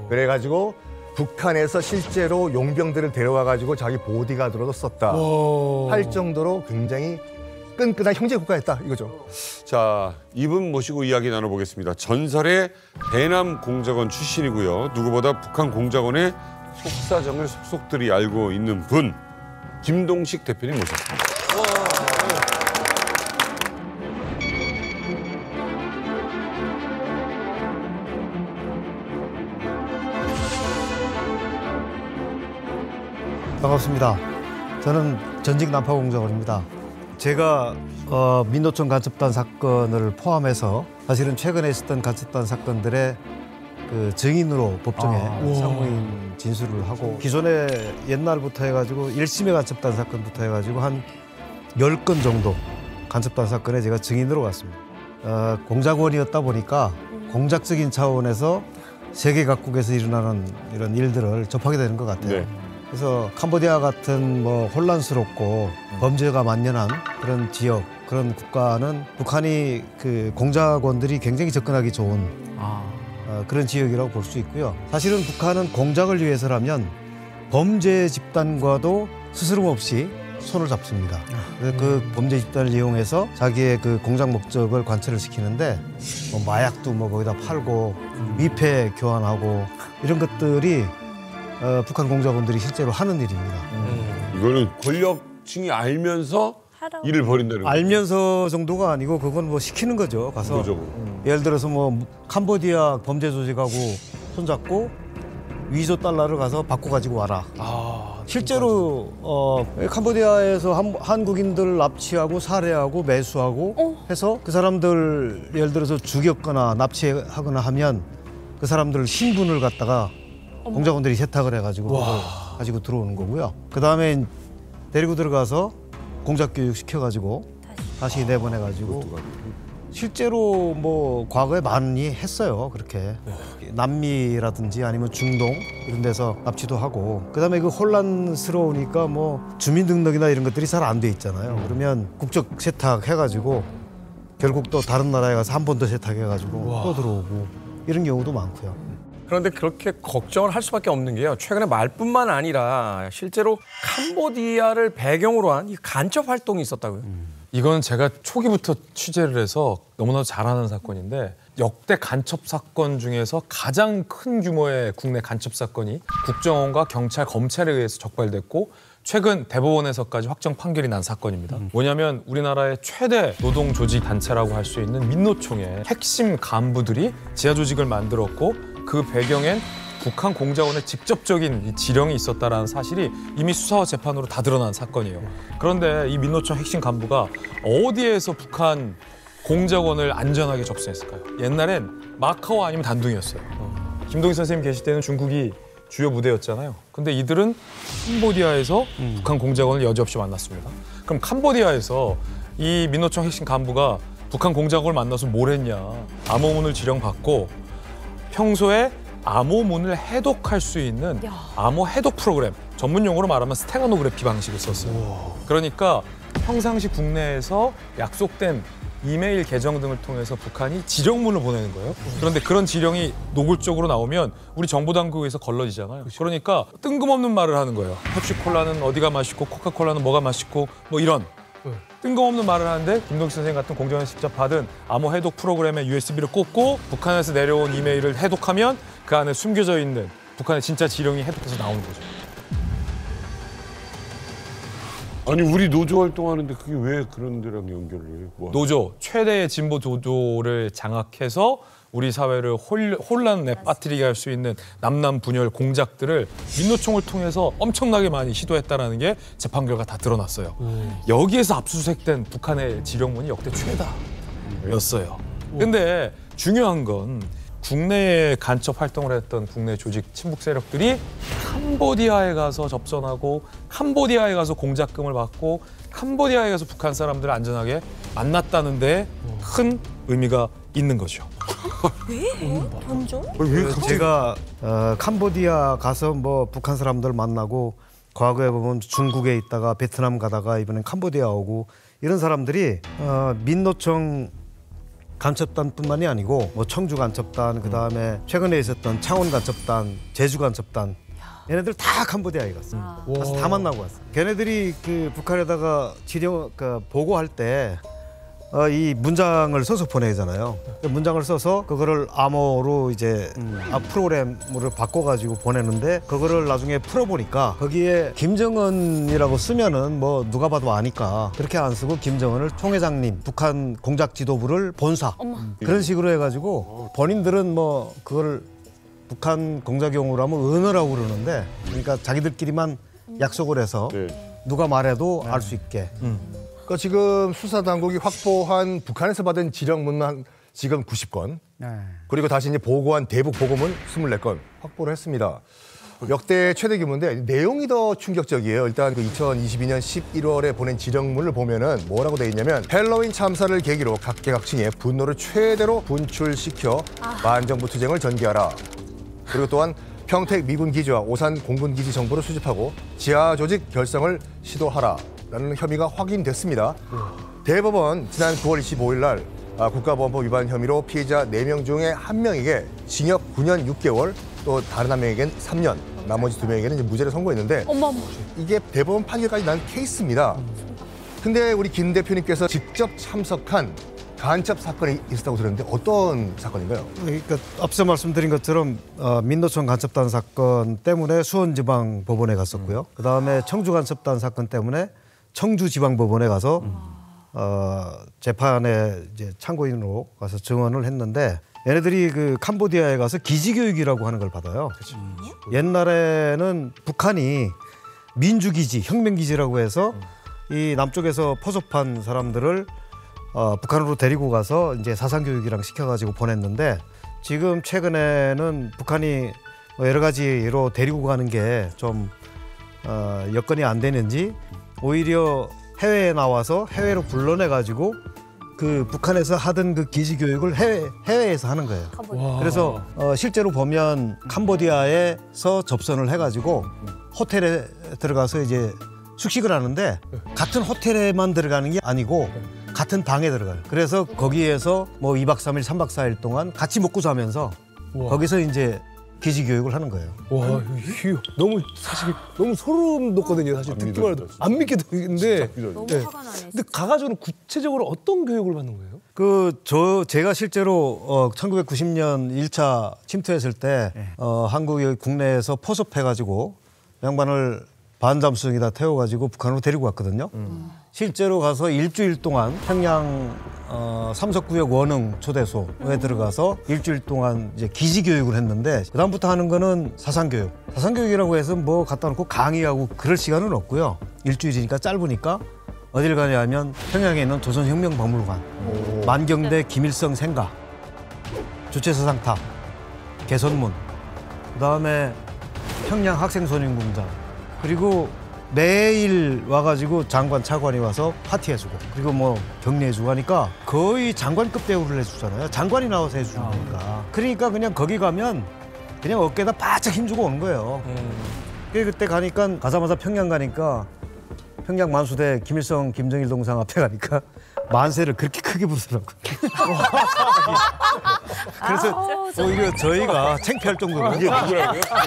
그래가지고 북한에서 실제로 용병들을 데려와가지고 자기 보디가드로도 썼다. 할 정도로 굉장히 끈끈한 형제 국가였다 이거죠. 자, 이분 모시고 이야기 나눠보겠습니다. 전설의 대남 공작원 출신이고요. 누구보다 북한 공작원의 속사정을 속속들이 알고 있는 분, 김동식 대표님 모셨습니다. 반갑습니다. 저는 전직 남파공작원입니다. 제가 민노총 간첩단 사건을 포함해서 사실은 최근에 있었던 간첩단 사건들의 그 증인으로 법정에 사무인 진술을 하고 기존에 옛날부터 해가지고 1심의 간첩단 사건부터 해가지고 한 10건 정도 간첩단 사건에 제가 증인으로 갔습니다. 공작원이었다 보니까 공작적인 차원에서 세계 각국에서 일어나는 이런 일들을 접하게 되는 것 같아요. 네. 그래서 캄보디아 같은 뭐 혼란스럽고 범죄가 만연한 그런 지역, 그런 국가는 북한이 그 공작원들이 굉장히 접근하기 좋은 그런 지역이라고 볼 수 있고요. 사실은 북한은 공작을 위해서라면 범죄 집단과도 스스럼 없이 손을 잡습니다. 그래서 그 범죄 집단을 이용해서 자기의 그 공작 목적을 관철을 시키는데 뭐 마약도 뭐 거기다 팔고 미패 교환하고 이런 것들이 북한 공작원들이 실제로 하는 일입니다. 이거는 권력층이 알면서 일을 벌인다는 거죠. 알면서 정도가 아니고 그건 뭐 시키는 거죠. 가서 예를 들어서 뭐 캄보디아 범죄 조직하고 손잡고 위조 달러를 가서 바꿔 가지고 와라. 실제로 캄보디아에서 한국인들 납치하고 살해하고 매수하고 해서 그 사람들 예를 들어서 죽였거나 납치하거나 하면 그 사람들 신분을 갖다가 공작원들이 세탁을 해가지고 그걸 가지고 들어오는 거고요. 그 다음에 데리고 들어가서 공작 교육 시켜가지고 다시 내보내가지고 실제로 뭐 과거에 많이 했어요. 그렇게 남미라든지 아니면 중동 이런 데서 납치도 하고 그다음에 그 혼란스러우니까 뭐 주민등록이나 이런 것들이 잘 안 돼 있잖아요. 그러면 국적 세탁해가지고 결국 또 다른 나라에 가서 한 번 더 세탁해가지고 또 들어오고 이런 경우도 많고요. 그런데 그렇게 걱정을 할 수밖에 없는 게요. 최근에 말뿐만 아니라 실제로 캄보디아를 배경으로 한 이 간첩 활동이 있었다고요. 이건 제가 초기부터 취재를 해서 너무나도 잘하는 사건인데 역대 간첩 사건 중에서 가장 큰 규모의 국내 간첩 사건이 국정원과 경찰, 검찰에 의해서 적발됐고 최근 대법원에서까지 확정 판결이 난 사건입니다. 뭐냐면 우리나라의 최대 노동 조직 단체라고 할 수 있는 민노총의 핵심 간부들이 지하 조직을 만들었고 그 배경엔 북한 공작원의 직접적인 이 지령이 있었다라는 사실이 이미 수사와 재판으로 다 드러난 사건이에요. 그런데 이 민노총 핵심 간부가 어디에서 북한 공작원을 안전하게 접수했을까요? 옛날엔 마카오 아니면 단둥이었어요. 김동희 선생님 계실 때는 중국이 주요 무대였잖아요. 근데 이들은 캄보디아에서 북한 공작원을 여지없이 만났습니다. 그럼 캄보디아에서 이 민노총 핵심 간부가 북한 공작원을 만나서 뭘 했냐? 암호문을 지령받고 평소에 암호문을 해독할 수 있는 암호 해독 프로그램, 전문 용어로 말하면 스테가노그래피 방식을 썼어요. 그러니까 평상시 국내에서 약속된 이메일 계정 등을 통해서 북한이 지령문을 보내는 거예요. 그런데 그런 지령이 노골적으로 나오면 우리 정보당국에서 걸러지잖아요. 그러니까 뜬금없는 말을 하는 거예요. 펩시콜라는 어디가 맛있고 코카콜라는 뭐가 맛있고 뭐 이런 뜬금없는 말을 하는데 김동식 선생님 같은 공정에서 직접 받은 암호 해독 프로그램에 USB를 꽂고 북한에서 내려온 이메일을 해독하면 그 안에 숨겨져 있는 북한의 진짜 지령이 해독해서 나오는 거죠. 아니 우리 노조 활동하는데 그게 왜 그런 데랑 연결을 해요? 노조, 최대의 진보 노조를 장악해서 우리 사회를 혼란에 빠뜨리게 할 수 있는 남남 분열 공작들을 민노총을 통해서 엄청나게 많이 시도했다는 게 재판 결과 다 드러났어요. 여기에서 압수수색된 북한의 지령문이 역대 최다였어요. 근데 중요한 건 국내에 간첩 활동을 했던 국내 조직 친북 세력들이 캄보디아에 가서 접선하고 캄보디아에 가서 공작금을 받고 캄보디아에 가서 북한 사람들을 안전하게 만났다는 데 큰 의미가 있는 거죠. 왜? 점점? 제가 캄보디아 가서 뭐 북한 사람들 만나고 과거에 보면 중국에 있다가 베트남 가다가 이번엔 캄보디아 오고 이런 사람들이 민노총 간첩단뿐만이 아니고 뭐 청주 간첩단 그다음에 최근에 있었던 창원 간첩단, 제주 간첩단 얘네들 다 캄보디아에 갔어요. 가서 다 만나고 왔어요. 걔네들이 그 북한에다가 지령 보고할 때 이 문장을 써서 보내잖아요. 문장을 써서 그거를 암호로 이제 프로그램으로 바꿔가지고 보내는데 그거를 나중에 풀어보니까 거기에 김정은이라고 쓰면은 뭐 누가 봐도 아니까 그렇게 안 쓰고 김정은을 총회장님, 북한 공작 지도부를 본사 그런 식으로 해가지고 본인들은 뭐 그걸 북한 공작용으로 하면 은어라고 그러는데 그러니까 자기들끼리만 약속을 해서 누가 말해도 알 수 있게. 그러니까 지금 수사당국이 확보한 북한에서 받은 지령문만 지금 90건 그리고 다시 이제 보고한 대북 보고문 24건 확보를 했습니다. 역대 최대 규모인데 내용이 더 충격적이에요. 일단 그 2022년 11월에 보낸 지령문을 보면은 뭐라고 돼 있냐면 헬로윈 참사를 계기로 각계각층의 분노를 최대로 분출시켜 반정부 투쟁을 전개하라. 그리고 또한 평택 미군 기지와 오산 공군 기지 정보를 수집하고 지하 조직 결성을 시도하라. 라는 혐의가 확인됐습니다. 대법원 지난 9월 25일 날 국가보안법 위반 혐의로 피해자 4명 중에 1명에게 징역 9년 6개월, 또 다른 1명에게는 3년, 나머지 2명에게는 이제 무죄를 선고했는데 이게 대법원 판결까지 난 케이스입니다. 근데 우리 김 대표님께서 직접 참석한 간첩 사건이 있었다고 들었는데 어떤 사건인가요? 그러니까 앞서 말씀드린 것처럼 민노총 간첩단 사건 때문에 수원지방법원에 갔었고요. 그다음에 청주간첩단 사건 때문에 청주지방법원에 가서 재판에 이제 참고인으로 가서 증언을 했는데 얘네들이 그 캄보디아에 가서 기지교육이라고 하는 걸 받아요. 옛날에는 북한이 민주기지, 혁명기지라고 해서 이 남쪽에서 포섭한 사람들을 북한으로 데리고 가서 이제 사상교육이랑 시켜가지고 보냈는데 지금 최근에는 북한이 여러 가지로 데리고 가는 게 좀 여건이 안 되는지 오히려 해외에 나와서 해외로 불러내가지고 그 북한에서 하던 그 기지교육을 해외에서 하는 거예요. 그래서 실제로 보면 캄보디아에서 접선을 해가지고 호텔에 들어가서 이제 숙식을 하는데 같은 호텔에만 들어가는 게 아니고 같은 방에 들어가요. 그래서 거기에서 뭐 2박 3일, 3박 4일 동안 같이 먹고 자면서 거기서 이제 기지 교육을 하는 거예요. 와, 너무 사실 너무 소름 돋거든요. 사실 듣기만 해도 안 믿게 되는데. 너무 화가 나네. 근데 가가지고는 구체적으로 어떤 교육을 받는 거예요? 제가 실제로 1990년 1차 침투했을 때 한국이 국내에서 포섭해가지고 양반을 반잠수정에다 태워가지고 북한으로 데리고 갔거든요. 실제로 가서 일주일 동안 평양 삼석구역 원흥 초대소에 들어가서 일주일 동안 이제 기지 교육을 했는데 그다음부터 하는 거는 사상교육. 사상교육이라고 해서 뭐 갖다 놓고 강의하고 그럴 시간은 없고요. 일주일이니까 짧으니까 어딜 가냐 하면 평양에 있는 조선혁명박물관, 만경대 김일성 생가, 주체사상탑, 개선문, 그다음에 평양 학생소년공장, 그리고 매일 와가지고 장관 차관이 와서 파티해주고 그리고 뭐 격려해주고 하니까 거의 장관급 대우를 해주잖아요. 장관이 나와서 해주는 거니까. 그러니까 그냥 거기 가면 그냥 어깨에다 바짝 힘주고 오는 거예요. 그때 가니까 가자마자 평양 가니까 평양 만수대 김일성 김정일 동상 앞에 가니까 만세를 그렇게 크게 부르더라고요. 그래서 오히려 저희가 창피할 정도로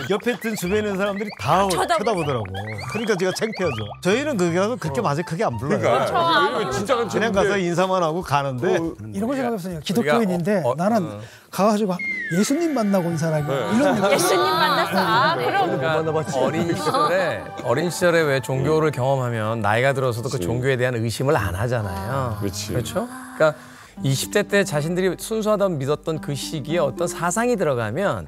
옆에 있던 주변에 있는 사람들이 다 쳐다보더라고. 그러니까 제가 창피하죠. 저희는 거기 가서 그렇게 만세 크게 안 불러요. 그러니까 그냥 가서 인사만 하고 가는데 이런 걸 생각해봤어요. 기독교인인데 나는 가가지고 예수님 만나고 온 사람이야. 이런 느낌. 예수님 만났어. 그럼. 그러니까 어린 시절에 왜 종교를 경험하면 나이가 들어서도 그 종교에 대한 의심을 안 하잖아요. 그렇죠? 그러니까 20대 때 자신들이 순수하다고 믿었던 그 시기에 어떤 사상이 들어가면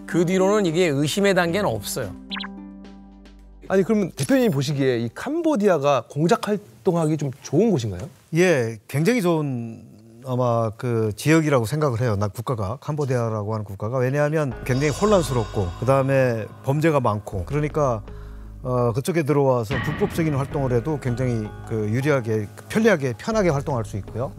그 뒤로는 이게 의심의 단계는 없어요. 아니 그러면 대표님 보시기에 이 캄보디아가 공작 활동하기 좀 좋은 곳인가요? 예, 굉장히 좋은 아마 그 지역이라고 생각을 해요. 나 국가가 캄보디아라고 하는 국가가 왜냐하면 굉장히 혼란스럽고 그 다음에 범죄가 많고 그러니까 그쪽에 들어와서 불법적인 활동을 해도 굉장히 그 유리하게 편리하게 편하게 활동할 수 있고요.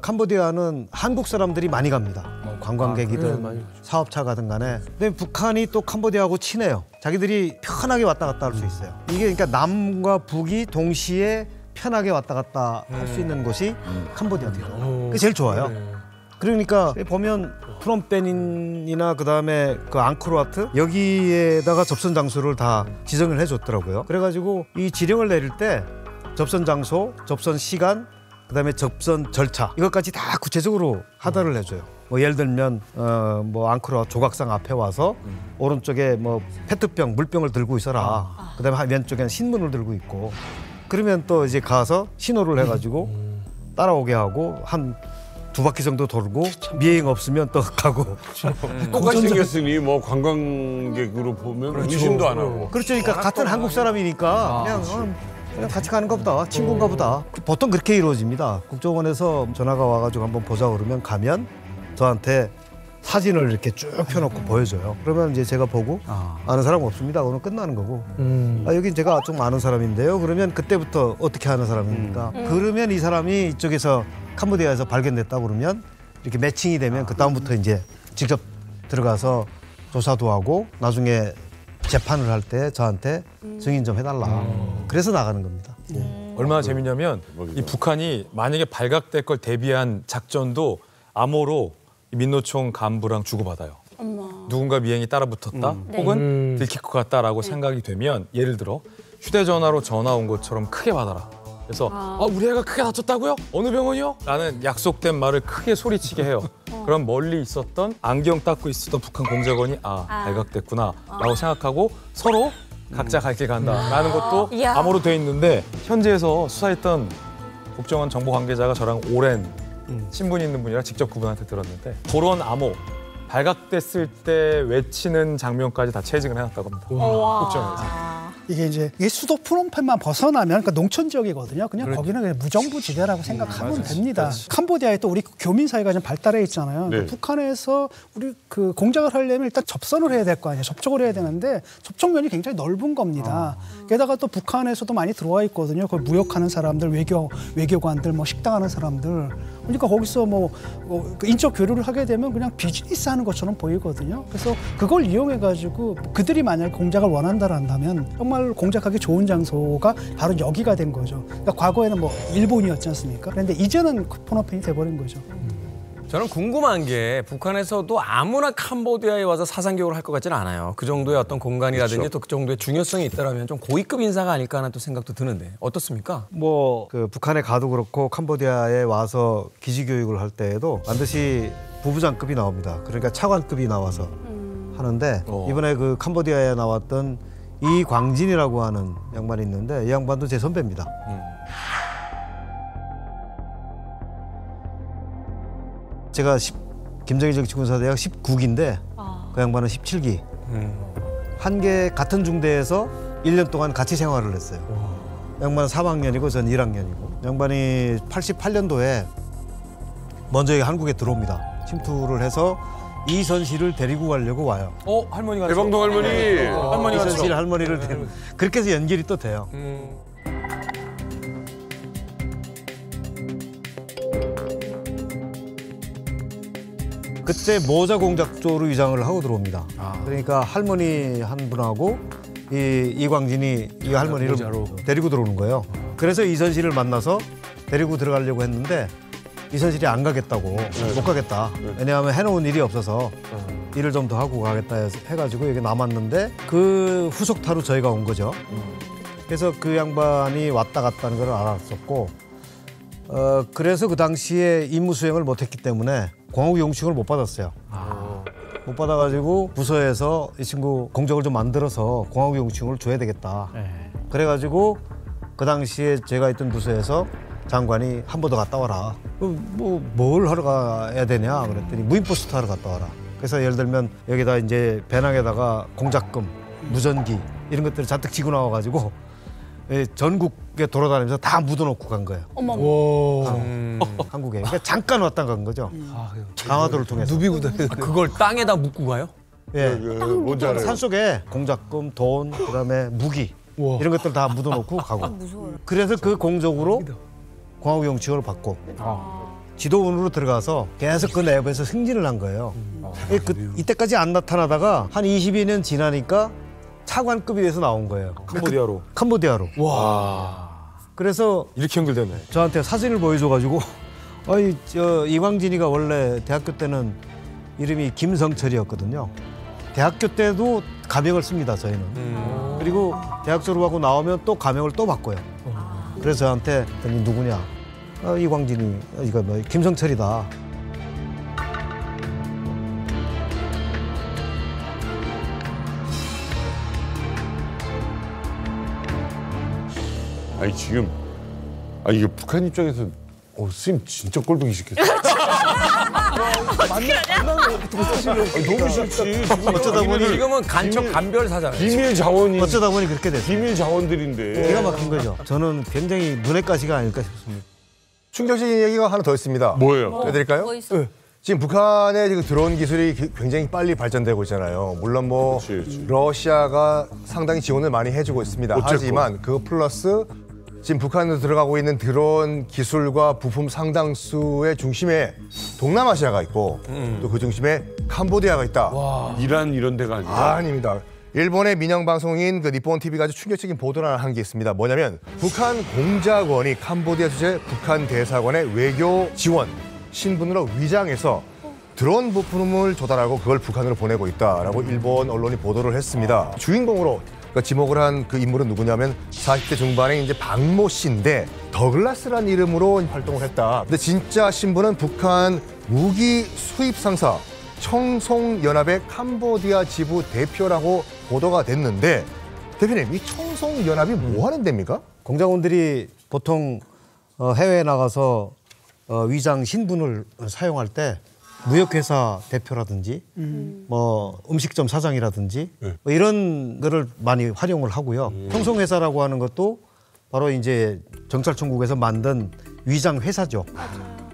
캄보디아는 한국 사람들이 많이 갑니다. 뭐 관광객이든 사업차가든 간에. 근데 북한이 또 캄보디아하고 친해요. 자기들이 편하게 왔다 갔다 할 수 있어요. 이게 그러니까 남과 북이 동시에 편하게 왔다 갔다 할 수 있는 곳이 캄보디아예요. 그게 제일 좋아요. 그러니까 보면 프놈펜이나 그다음에 그 앙코르와트 여기에다가 접선 장소를 다 지정을 해줬더라고요. 그래가지고 이 지령을 내릴 때 접선 장소, 접선 시간, 그다음에 접선 절차 이것까지 다 구체적으로 하달을 해줘요. 뭐 예를 들면 뭐 앙코르와트 조각상 앞에 와서 오른쪽에 뭐 페트병, 물병을 들고 있어라. 그다음에 왼쪽에는 신문을 들고 있고. 그러면 또 이제 가서 신호를 해가지고 따라오게 하고 한 2바퀴 정도 돌고 미행 없으면 또 가고. 똑같이 생겼으니 뭐 관광객으로 보면 의심도 안 하고. 그렇죠. 그러니까 같은 한국 사람이니까 그냥 같이 가는 것보다 친구인가 보다. 보통 그렇게 이루어집니다. 국정원에서 전화가 와가지고 한번 보자 그러면 가면 저한테 사진을 이렇게 쭉 펴놓고 보여줘요. 그러면 이제 제가 보고 아는 사람 없습니다. 오늘 끝나는 거고. 여긴 제가 좀 아는 사람인데요. 그러면 그때부터 어떻게 아는 사람입니까? 그러면 이 사람이 이쪽에서 캄보디아에서 발견됐다 그러면 이렇게 매칭이 되면 그 다음부터 이제 직접 들어가서 조사도 하고 나중에 재판을 할 때 저한테 증인 좀 해달라. 그래서 나가는 겁니다. 얼마나 재밌냐면 이 북한이 만약에 발각될 걸 대비한 작전도 암호로 민노총 간부랑 주고받아요. 누군가 미행이 따라붙었다 혹은 들킬 것 같다라고 생각이 되면 예를 들어 휴대전화로 전화 온 것처럼 크게 받아라. 그래서 우리 애가 크게 다쳤다고요? 어느 병원이요? 라는 약속된 말을 크게 소리치게 해요. 그럼 멀리 있었던 안경 닦고 있었던 북한 공작원이 발각됐구나 라고 생각하고 서로 각자 갈 길 간다라는 것도 암호로 돼 있는데 현지에서 수사했던 국정원 정보 관계자가 저랑 오랜 친분이 있는 분이라 직접 그분한테 들었는데 그런 암호 발각됐을 때 외치는 장면까지 다 채징을 해놨다고 합니다. 국정원에서. 이게 수도 프놈펜만 벗어나면 그러니까 농촌 지역이거든요. 그냥 거기는 그냥 무정부지대라고 생각하면 됩니다. 캄보디아에 또 우리 교민 사회가 좀 발달해 있잖아요. 네. 북한에서 우리 그 공작을 하려면 일단 접선을 해야 될 거 아니에요. 접촉을 해야 되는데 접촉면이 굉장히 넓은 겁니다. 게다가 또 북한에서도 많이 들어와 있거든요. 그 무역하는 사람들, 외교관들, 뭐 식당하는 사람들. 그러니까 거기서 그 인적 교류를 하게 되면 그냥 비즈니스 하는 것처럼 보이거든요. 그래서 그걸 이용해 가지고 그들이 만약에 공작을 원한다면 정말 공작하기 좋은 장소가 바로 여기가 된 거죠. 그러니까 과거에는 뭐 일본이었지 않습니까? 그런데 이제는 푸놈펜이 돼버린 거죠. 저는 궁금한 게 북한에서도 아무나 캄보디아에 와서 사상교육을 할 것 같지는 않아요. 그 정도의 어떤 공간이라든지 또 그 정도의 중요성이 있다면 좀 고위급 인사가 아닐까 하는 또 생각도 드는데 어떻습니까? 그 북한에 가도 그렇고 캄보디아에 와서 기지 교육을 할 때에도 반드시 부부장급이 나옵니다. 그러니까 차관급이 나와서 하는데 이번에 그 캄보디아에 나왔던 이광진이라고 하는 양반이 있는데 이 양반도 제 선배입니다. 제가 김정일 정치군사대학 19기인데 그 양반은 17기. 같은 중대에서 1년 동안 같이 생활을 했어요. 양반은 3학년이고 전 1학년이고. 양반이 88년도에 먼저 한국에 들어옵니다. 침투를 해서 이선실을 데리고 가려고 와요. 할머니가 대방동 할머니. 할머니가 이선실 할머니를 데리고 그렇게 해서 연결이 또 돼요. 그때 모자 공작조로 위장을 하고 들어옵니다. 그러니까 할머니 한 분하고 이광진이 이 할머니를 데리고 들어오는 거예요. 그래서 이선실을 만나서 데리고 들어가려고 했는데 이선실이 안 가겠다고 못 가겠다. 왜냐하면 해놓은 일이 없어서 일을 좀 더 하고 가겠다 해가지고 여기 남았는데 그 후속타로 저희가 온 거죠. 그래서 그 양반이 왔다 갔다는 걸 알았었고 그래서 그 당시에 임무 수행을 못했기 때문에 공화국 용칭을 못 받았어요. 못 받아가지고 부서에서 이 친구 공적을 좀 만들어서 공화국 용칭을 줘야 되겠다. 그래가지고 그 당시에 제가 있던 부서에서 장관이 한 번 더 갔다 와라. 뭘 하러 가야 되냐 그랬더니 무인포스트 하러 갔다 와라. 그래서 예를 들면 여기다 이제 배낭에다가 공작금, 무전기 이런 것들을 잔뜩 지고 나와가지고 전국에 돌아다니면서 다 묻어놓고 간 거예요. 한국에. 그러니까 잠깐 왔다 간 거죠. 강화도를 통해서. 누비구다. 그걸 땅에다 묻고 가요? 예. 뭔지 알아요. 산속에 공작금, 돈, 그다음에 무기 이런 것들 다 묻어놓고 가고. 그래서 그 공적으로 공화국 용칭을 받고 지도원으로 들어가서 계속 그 내부에서 승진을 한 거예요. 이때까지 안 나타나다가 한 22년 지나니까 차관급이 돼서 나온 거예요. 캄보디아로. 와. 그래서 이렇게 연결되네. 저한테 사진을 보여줘가지고 이광진이가 원래 대학교 때는 이름이 김성철이었거든요. 대학교 때도 가명을 씁니다, 저희는. 그리고 대학 졸업하고 나오면 또 가명을 또 바꿔요. 그래서 저한테 누구냐? 이광진이, 이거 뭐 김성철이다. 아니 지금 이게 북한 입장에서 선생님 진짜 꼴보기 싫겠어요. 너무 싫지. 어쩌다 보니 지금은 간첩 간별 사잖아요. 비밀 자원이 어쩌다 보니 그렇게 됐어요. 비밀 자원들인데 기가 막힌 거죠. 저는 굉장히 눈엣 가시가 아닐까 싶습니다. 충격적인 얘기가 하나 더 있습니다. 뭐예요? 해드릴까요? 뭐 있어? 지금 북한의 지금 드론 기술이 굉장히 빨리 발전되고 있잖아요. 물론 뭐 그치. 러시아가 상당히 지원을 많이 해주고 있습니다. 어쨌건. 하지만 그 플러스 지금 북한으로 들어가고 있는 드론 기술과 부품 상당수의 중심에 동남아시아가 있고 또 그 중심에 캄보디아가 있다. 이란 이런 데가 아니라 아닙니다. 일본의 민영 방송인 그 니폰 TV가 아주 충격적인 보도를 한 게 있습니다. 뭐냐면 북한 공작원이 캄보디아 주재 북한 대사관의 외교 지원 신분으로 위장해서 드론 부품을 조달하고 그걸 북한으로 보내고 있다라고 일본 언론이 보도를 했습니다. 주인공으로 지목을 한 그 인물은 누구냐면 40대 중반의 이제 박모 씨인데 더글라스라는 이름으로 활동을 했다. 근데 진짜 신분은 북한 무기 수입 상사 청송연합의 캄보디아 지부 대표라고 보도가 됐는데 대표님, 이 청송연합이 뭐 하는 데입니까? 공작원들이 보통 해외에 나가서 위장 신분을 사용할 때 무역회사 대표라든지 뭐 음식점 사장이라든지 뭐 이런 거를 많이 활용을 하고요. 청송회사라고 하는 것도 바로 이제 정찰총국에서 만든 위장 회사죠.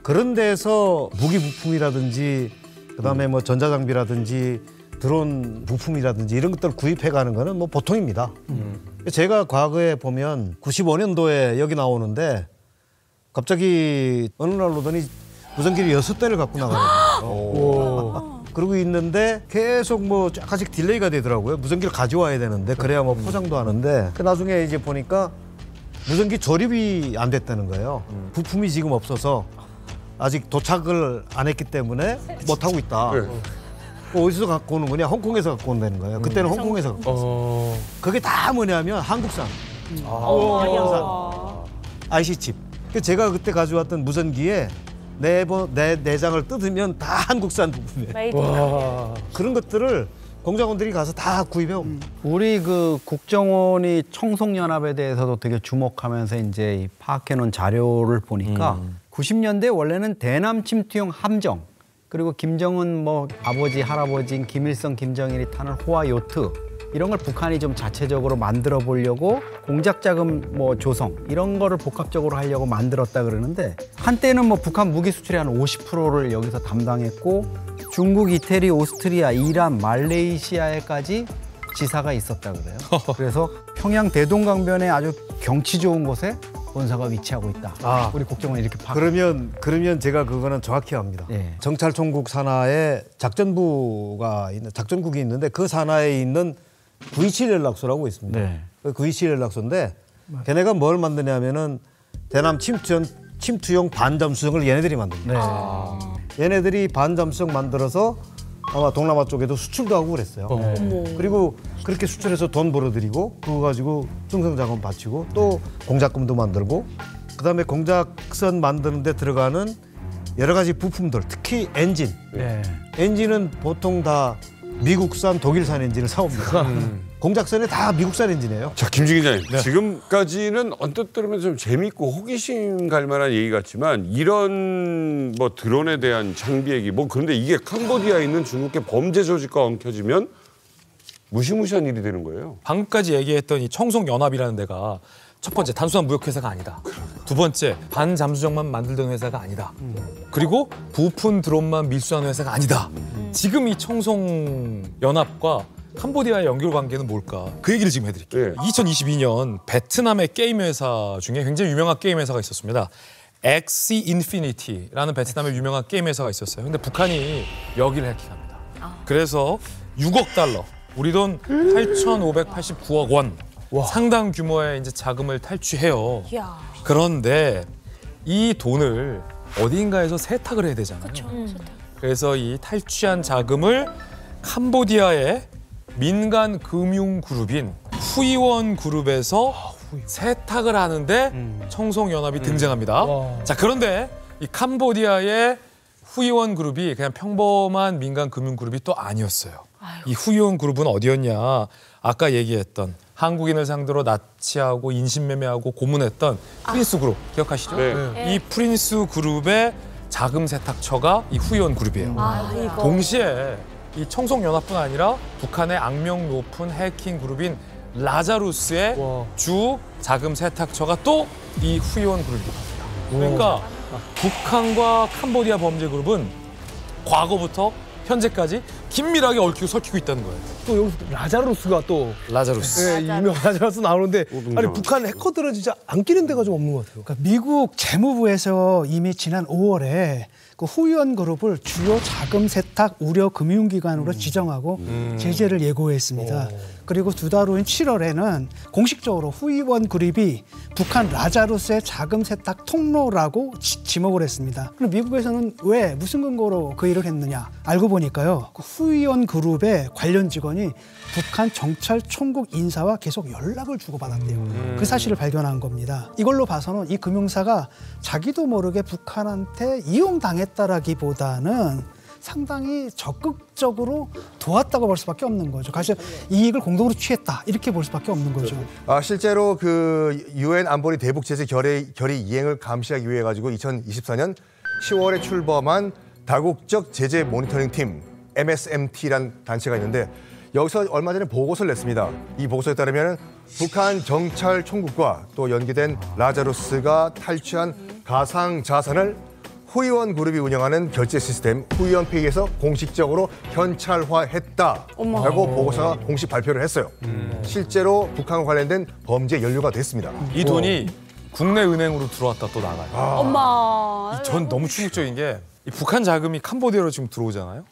그런 데서 무기 부품이라든지 그다음에 뭐 전자장비라든지 드론 부품이라든지 이런 것들을 구입해 가는 거는 뭐 보통입니다. 제가 과거에 보면 95년도에 여기 나오는데 갑자기 어느 날 오더니 무전기를 6대를 갖고 나가거든요. 그러고 있는데 계속 뭐 약간씩 딜레이가 되더라고요. 무전기를 가져와야 되는데 그래야 뭐 포장도 하는데 나중에 이제 보니까 무전기 조립이 안 됐다는 거예요. 부품이 지금 없어서 아직 도착을 안 했기 때문에 못 하고 있다. 어디서 갖고 오는 거냐? 홍콩에서 갖고 온다는 거예요. 그때는 홍콩에서 갖고 왔어요. 그게 다 뭐냐면 한국산. IC칩. 제가 그때 가져왔던 무전기에 내장을 뜯으면 다 한국산 부품이에요. 그런 것들을 공작원들이 가서 다 구입해 옵니다. 우리 그 국정원이 청송연합에 대해서도 되게 주목하면서 이제 파악해 놓은 자료를 보니까 90년대 원래는 대남 침투용 함정, 그리고 김정은 뭐 아버지 할아버지인 김일성 김정일이 타는 호화 요트, 이런 걸 북한이 좀 자체적으로 만들어 보려고 공작 자금 뭐 조성 이런 거를 복합적으로 하려고 만들었다 그러는데, 한때는 뭐 북한 무기 수출의 한 50%를 여기서 담당했고 중국, 이태리, 오스트리아, 이란, 말레이시아에까지 지사가 있었다 그래요. 그래서 평양 대동강변에 아주 경치 좋은 곳에 본사가 위치하고 있다. 우리 국정원이 이렇게 파악. 그러면 제가 그거는 정확히 압니다. 정찰총국 산하에 작전국이 있는데 그 산하에 있는 927 연락소라고 있습니다. 그 927 연락소인데 걔네가 뭘 만드냐면은 대남 침투용 반잠수정을 얘네들이 만듭니다. 얘네들이 반잠수정 만들어서 아마 동남아 쪽에도 수출도 하고 그랬어요. 그리고 그렇게 수출해서 돈 벌어들이고 그거 가지고 승성자금 바치고 또 공작금도 만들고 그다음에 공작선 만드는 데 들어가는 여러 가지 부품들, 특히 엔진. 엔진은 보통 다 미국산, 독일산 엔진을 사옵니다. 공작선에 다 미국산 엔진이에요. 자, 김준기 기자님. 지금까지는 언뜻 들으면 좀 재밌고 호기심 갈 만한 얘기 같지만 이런 뭐 드론에 대한 장비 얘기 뭐 그런데 이게 캄보디아에 있는 중국계 범죄 조직과 엉켜지면 무시무시한 일이 되는 거예요. 방금까지 얘기했던 이 청송연합이라는 데가 첫 번째 단순한 무역회사가 아니다. 두 번째 반잠수정만 만들던 회사가 아니다. 그리고 부품 드론만 밀수하는 회사가 아니다. 지금 이 청송연합과 캄보디아의 연결 관계는 뭘까? 그 얘기를 지금 해드릴게요. 2022년 베트남의 게임 회사 중에 굉장히 유명한 게임 회사가 있었습니다. Axie Infinity라는 베트남의 유명한 게임 회사가 있었어요. 근데 북한이 여기를 해킹합니다. 그래서 6억 달러, 우리 돈 8,589억 원 상당 규모의 이제 자금을 탈취해요. 그런데 이 돈을 어딘가에서 세탁을 해야 되잖아요. 그래서 이 탈취한 자금을 캄보디아의 민간 금융 그룹인 후이원 그룹에서 세탁을 하는데 청송연합이 등장합니다. 자, 그런데 이 캄보디아의 후이원 그룹이 그냥 평범한 민간 금융 그룹이 또 아니었어요. 이 후이원 그룹은 어디였냐? 아까 얘기했던 한국인을 상대로 납치하고 인신매매하고 고문했던 프린스 그룹 기억하시죠? 이 프린스 그룹의 자금 세탁처가 이 후이원 그룹이에요. 동시에 이 청송연합뿐 아니라 북한의 악명 높은 해킹 그룹인 라자루스의 주 자금 세탁처가 또 이 후이원 그룹입니다. 그러니까 북한과 캄보디아 범죄 그룹은 과거부터 현재까지 긴밀하게 얽히고 설키고 있다는 거예요. 또 여기서 라자루스가 또 라자루스. 네, 유명 라자루스 나오는데 아니 북한 해커들은 진짜 안 끼는 데가 좀 없는 것 같아요. 그러니까 미국 재무부에서 이미 지난 5월에 그 후위원 그룹을 주요 자금 세탁 우려 금융기관으로 지정하고 제재를 예고했습니다. 그리고 2달 후인 7월에는 공식적으로 후위원 그룹이 북한 라자루스의 자금 세탁 통로라고 지목을 했습니다. 그럼 미국에서는 왜 무슨 근거로 그 일을 했느냐 알고 보니까요. 그 후위원 그룹의 관련 직원이 북한 정찰 총국 인사와 계속 연락을 주고받았대요. 그 사실을 발견한 겁니다. 이걸로 봐서는 이 금융사가 자기도 모르게 북한한테 이용당했다라기보다는 상당히 적극적으로 도왔다고 볼 수밖에 없는 거죠. 그래서 이익을 공동으로 취했다 이렇게 볼 수밖에 없는 거죠. 실제로 그 유엔 안보리 대북 제재 결의 이행을 감시하기 위해 가지고 2024년 10월에 출범한 다국적 제재 모니터링 팀 MSMT라는 단체가 있는데 여기서 얼마 전에 보고서를 냈습니다. 이 보고서에 따르면 북한 정찰 총국과 또 연계된 라자루스가 탈취한 가상 자산을 후위원 그룹이 운영하는 결제 시스템 후위원페이에서 공식적으로 현찰화했다라고 보고서가 공식 발표를 했어요. 실제로 북한과 관련된 범죄 연루가 됐습니다. 이 돈이 국내 은행으로 들어왔다 또 나가요. 엄마. 전 너무 충격적인 게 이 북한 자금이 캄보디아로 지금 들어오잖아요.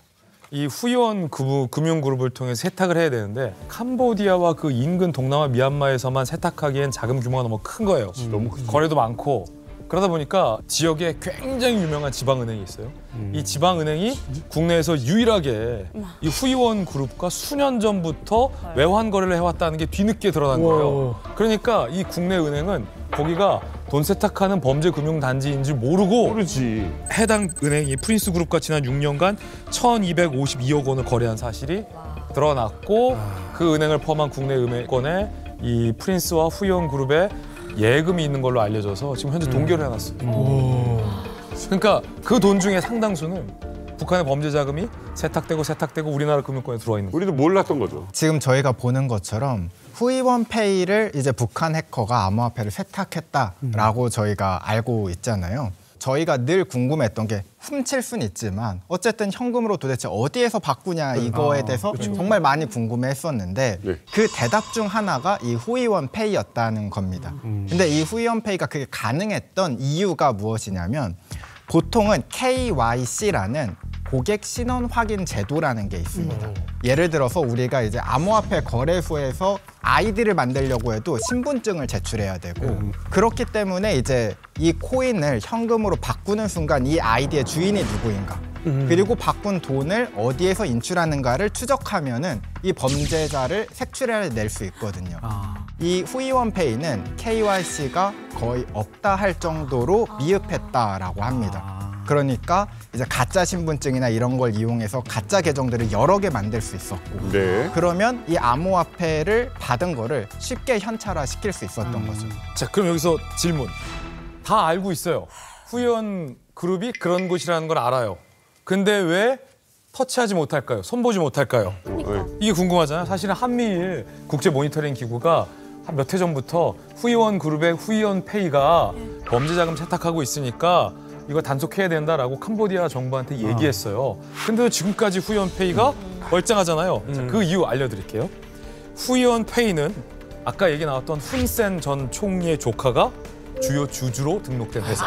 이 후위원 금융그룹을 통해 세탁을 해야 되는데 캄보디아와 그 인근 동남아 미얀마에서만 세탁하기엔 자금 규모가 너무 큰 거예요. 너무 크죠. 거래도 많고 그러다 보니까 지역에 굉장히 유명한 지방은행이 있어요. 이 지방은행이 국내에서 유일하게 이 후위원 그룹과 수년 전부터 외환 거래를 해왔다는 게 뒤늦게 드러난 거예요. 그러니까 이 국내 은행은 거기가 돈 세탁하는 범죄 금융 단지인 줄 모르고 해당 은행이 프린스 그룹과 지난 6년간 1,252억 원을 거래한 사실이 드러났고 그 은행을 포함한 국내 은행권에 이 프린스와 후위원 그룹의 예금이 있는 걸로 알려져서 지금 현재 동결을 해놨어요. 그러니까 그 돈 중에 상당수는 북한의 범죄 자금이 세탁되고 우리나라 금융권에 들어와 있는 거예요. 우리도 몰랐던 거죠. 지금 저희가 보는 것처럼 후위원페이를 이제 북한 해커가 암호화폐를 세탁했다라고 저희가 알고 있잖아요. 저희가 늘 궁금했던 게 훔칠 순 있지만 어쨌든 현금으로 도대체 어디에서 바꾸냐 이거에 대해서 정말 많이 궁금해했었는데 그 대답 중 하나가 이 후위원페이였다는 겁니다. 근데 이 후위원페이가 그게 가능했던 이유가 무엇이냐면 보통은 KYC라는 고객 신원 확인 제도라는 게 있습니다. 예를 들어서 우리가 이제 암호화폐 거래소에서 아이디를 만들려고 해도 신분증을 제출해야 되고 그렇기 때문에 이제 이 코인을 현금으로 바꾸는 순간 이 아이디의 주인이 누구인가 그리고 바꾼 돈을 어디에서 인출하는가를 추적하면은 이 범죄자를 색출해낼 수 있거든요. 이 후위원페이는 KYC가 거의 없다 할 정도로 미흡했다라고 합니다. 그러니까 이제 가짜 신분증이나 이런 걸 이용해서 가짜 계정들을 여러 개 만들 수 있었고 그러면 이 암호화폐를 받은 거를 쉽게 현찰화시킬 수 있었던 거죠. 자, 그럼 여기서 질문. 다 알고 있어요. 후위원 그룹이 그런 곳이라는 걸 알아요. 근데 왜 터치하지 못할까요? 손보지 못할까요? 이게 궁금하잖아요. 사실은 한미일 국제 모니터링 기구가 한 몇 해 전부터 후위원 그룹의 후위원페이가 범죄 자금 세탁하고 있으니까 이거 단속해야 된다라고 캄보디아 정부한테 얘기했어요. 근데 지금까지 후위원페이가 멀쩡하잖아요. 자, 그 이유 알려드릴게요. 후위원페이는 아까 얘기 나왔던 훈센 전 총리의 조카가 주요 주주로 등록된 회사.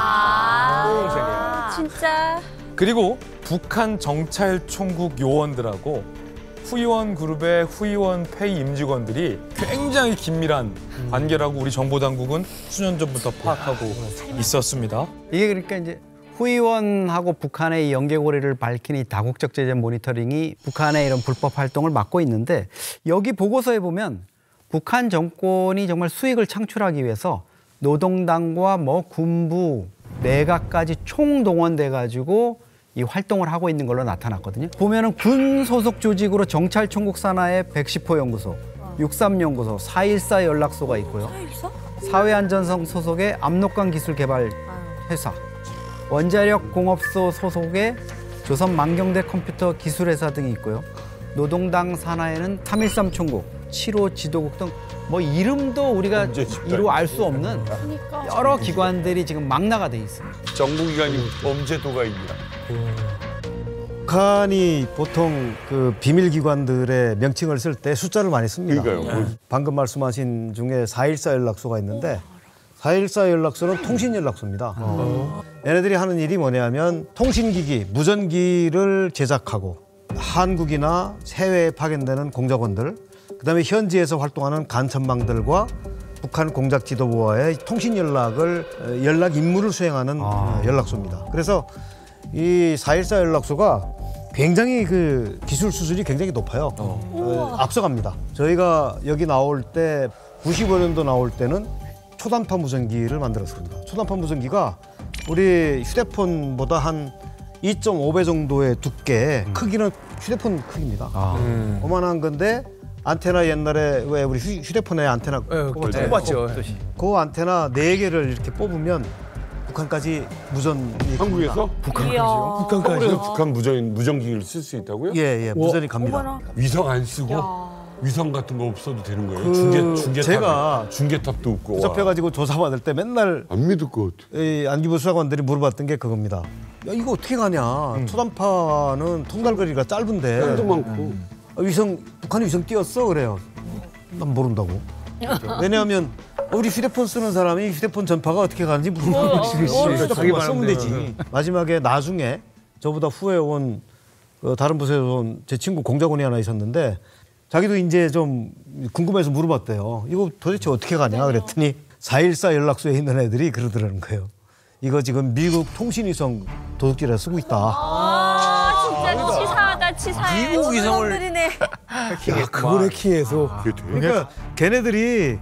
진짜. 그리고 북한 정찰 총국 요원들하고 후위원 그룹의 후위원페이 임직원들이 굉장히 긴밀한 관계라고 우리 정보당국은 수년 전부터 파악하고 있었습니다. 이게 그러니까 이제 후위원하고 북한의 연계고리를 밝힌 이 다국적 제재 모니터링이 북한의 이런 불법 활동을 막고 있는데 여기 보고서에 보면 북한 정권이 정말 수익을 창출하기 위해서 노동당과 뭐 군부, 내각까지 총동원돼 가지고 이 활동을 하고 있는 걸로 나타났거든요. 보면은 군 소속 조직으로 정찰 총국 산하의 110호 연구소, 63 연구소, 414 연락소가 있고요. 사회안전성 소속의 압록강 기술 개발 회사, 원자력 공업소 소속의 조선 만경대 컴퓨터 기술회사 등이 있고요. 노동당 산하에는 313 총국, 7호 지도국 등 뭐 이름도 우리가 이루 알 수 없는 여러 기관들이 지금 망라가 돼 있습니다. 정부기관이 범죄도가 있냐. 북한이 보통 그 비밀기관들의 명칭을 쓸 때 숫자를 많이 씁니다. 그러니까요. 방금 말씀하신 중에 414 연락소가 있는데 414 연락소는 통신 연락소입니다. 얘네들이 하는 일이 뭐냐면 통신기기, 무전기를 제작하고 한국이나 해외에 파견되는 공작원들, 그다음에 현지에서 활동하는 간첩망들과 북한 공작 지도부와의 통신 연락을 연락 임무를 수행하는 연락소입니다. 그래서 이 414 연락소가 굉장히 그 기술 수준이 굉장히 높아요. 앞서갑니다. 저희가 여기 나올 때 95년도 나올 때는 초단파 무전기를 만들었습니다. 초단파 무전기가 우리 휴대폰보다 한 2.5배 정도의 두께, 크기는 휴대폰 크기입니다. 그만한 건데 안테나 옛날에 왜 우리 휴대폰에 안테나 뽑았죠. 그 안테나 4개를 이렇게 뽑으면 북한까지 무전이 한국에서? 북한까지요? 북한까지요? 북한 무전기를 쓸 수 있다고요? 예, 무전이 갑니다. 위성 안 쓰고 위성 같은 거 없어도 되는 거예요? 중계탑, 제가 중계탑도 없고 접해가지고 조사받을 때 맨날 안 믿을 것 같아. 안기부 수사관들이 물어봤던 게 그겁니다. 야, 이거 어떻게 가냐? 초단파는 통달거리가 짧은데 땅도 많고 북한이 위성 띄웠어? 그래요. 난 모른다고. 왜냐하면 우리 휴대폰 쓰는 사람이 휴대폰 전파가 어떻게 가는지 모르겠지. 자기만 쓰면 되지. 마지막에 나중에 저보다 후에 온 다른 부서에 온 제 친구 공작원이 하나 있었는데 자기도 이제 좀 궁금해서 물어봤대요. 이거 도대체 어떻게 가냐 그랬더니 414 연락소에 있는 애들이 그러더라는 거예요. 이거 지금 미국 통신위성 도둑질에 쓰고 있다. 진짜 치사하다, 치사해. 미국 위성을 야, 그걸 해킹해서. 그러니까 걔네들이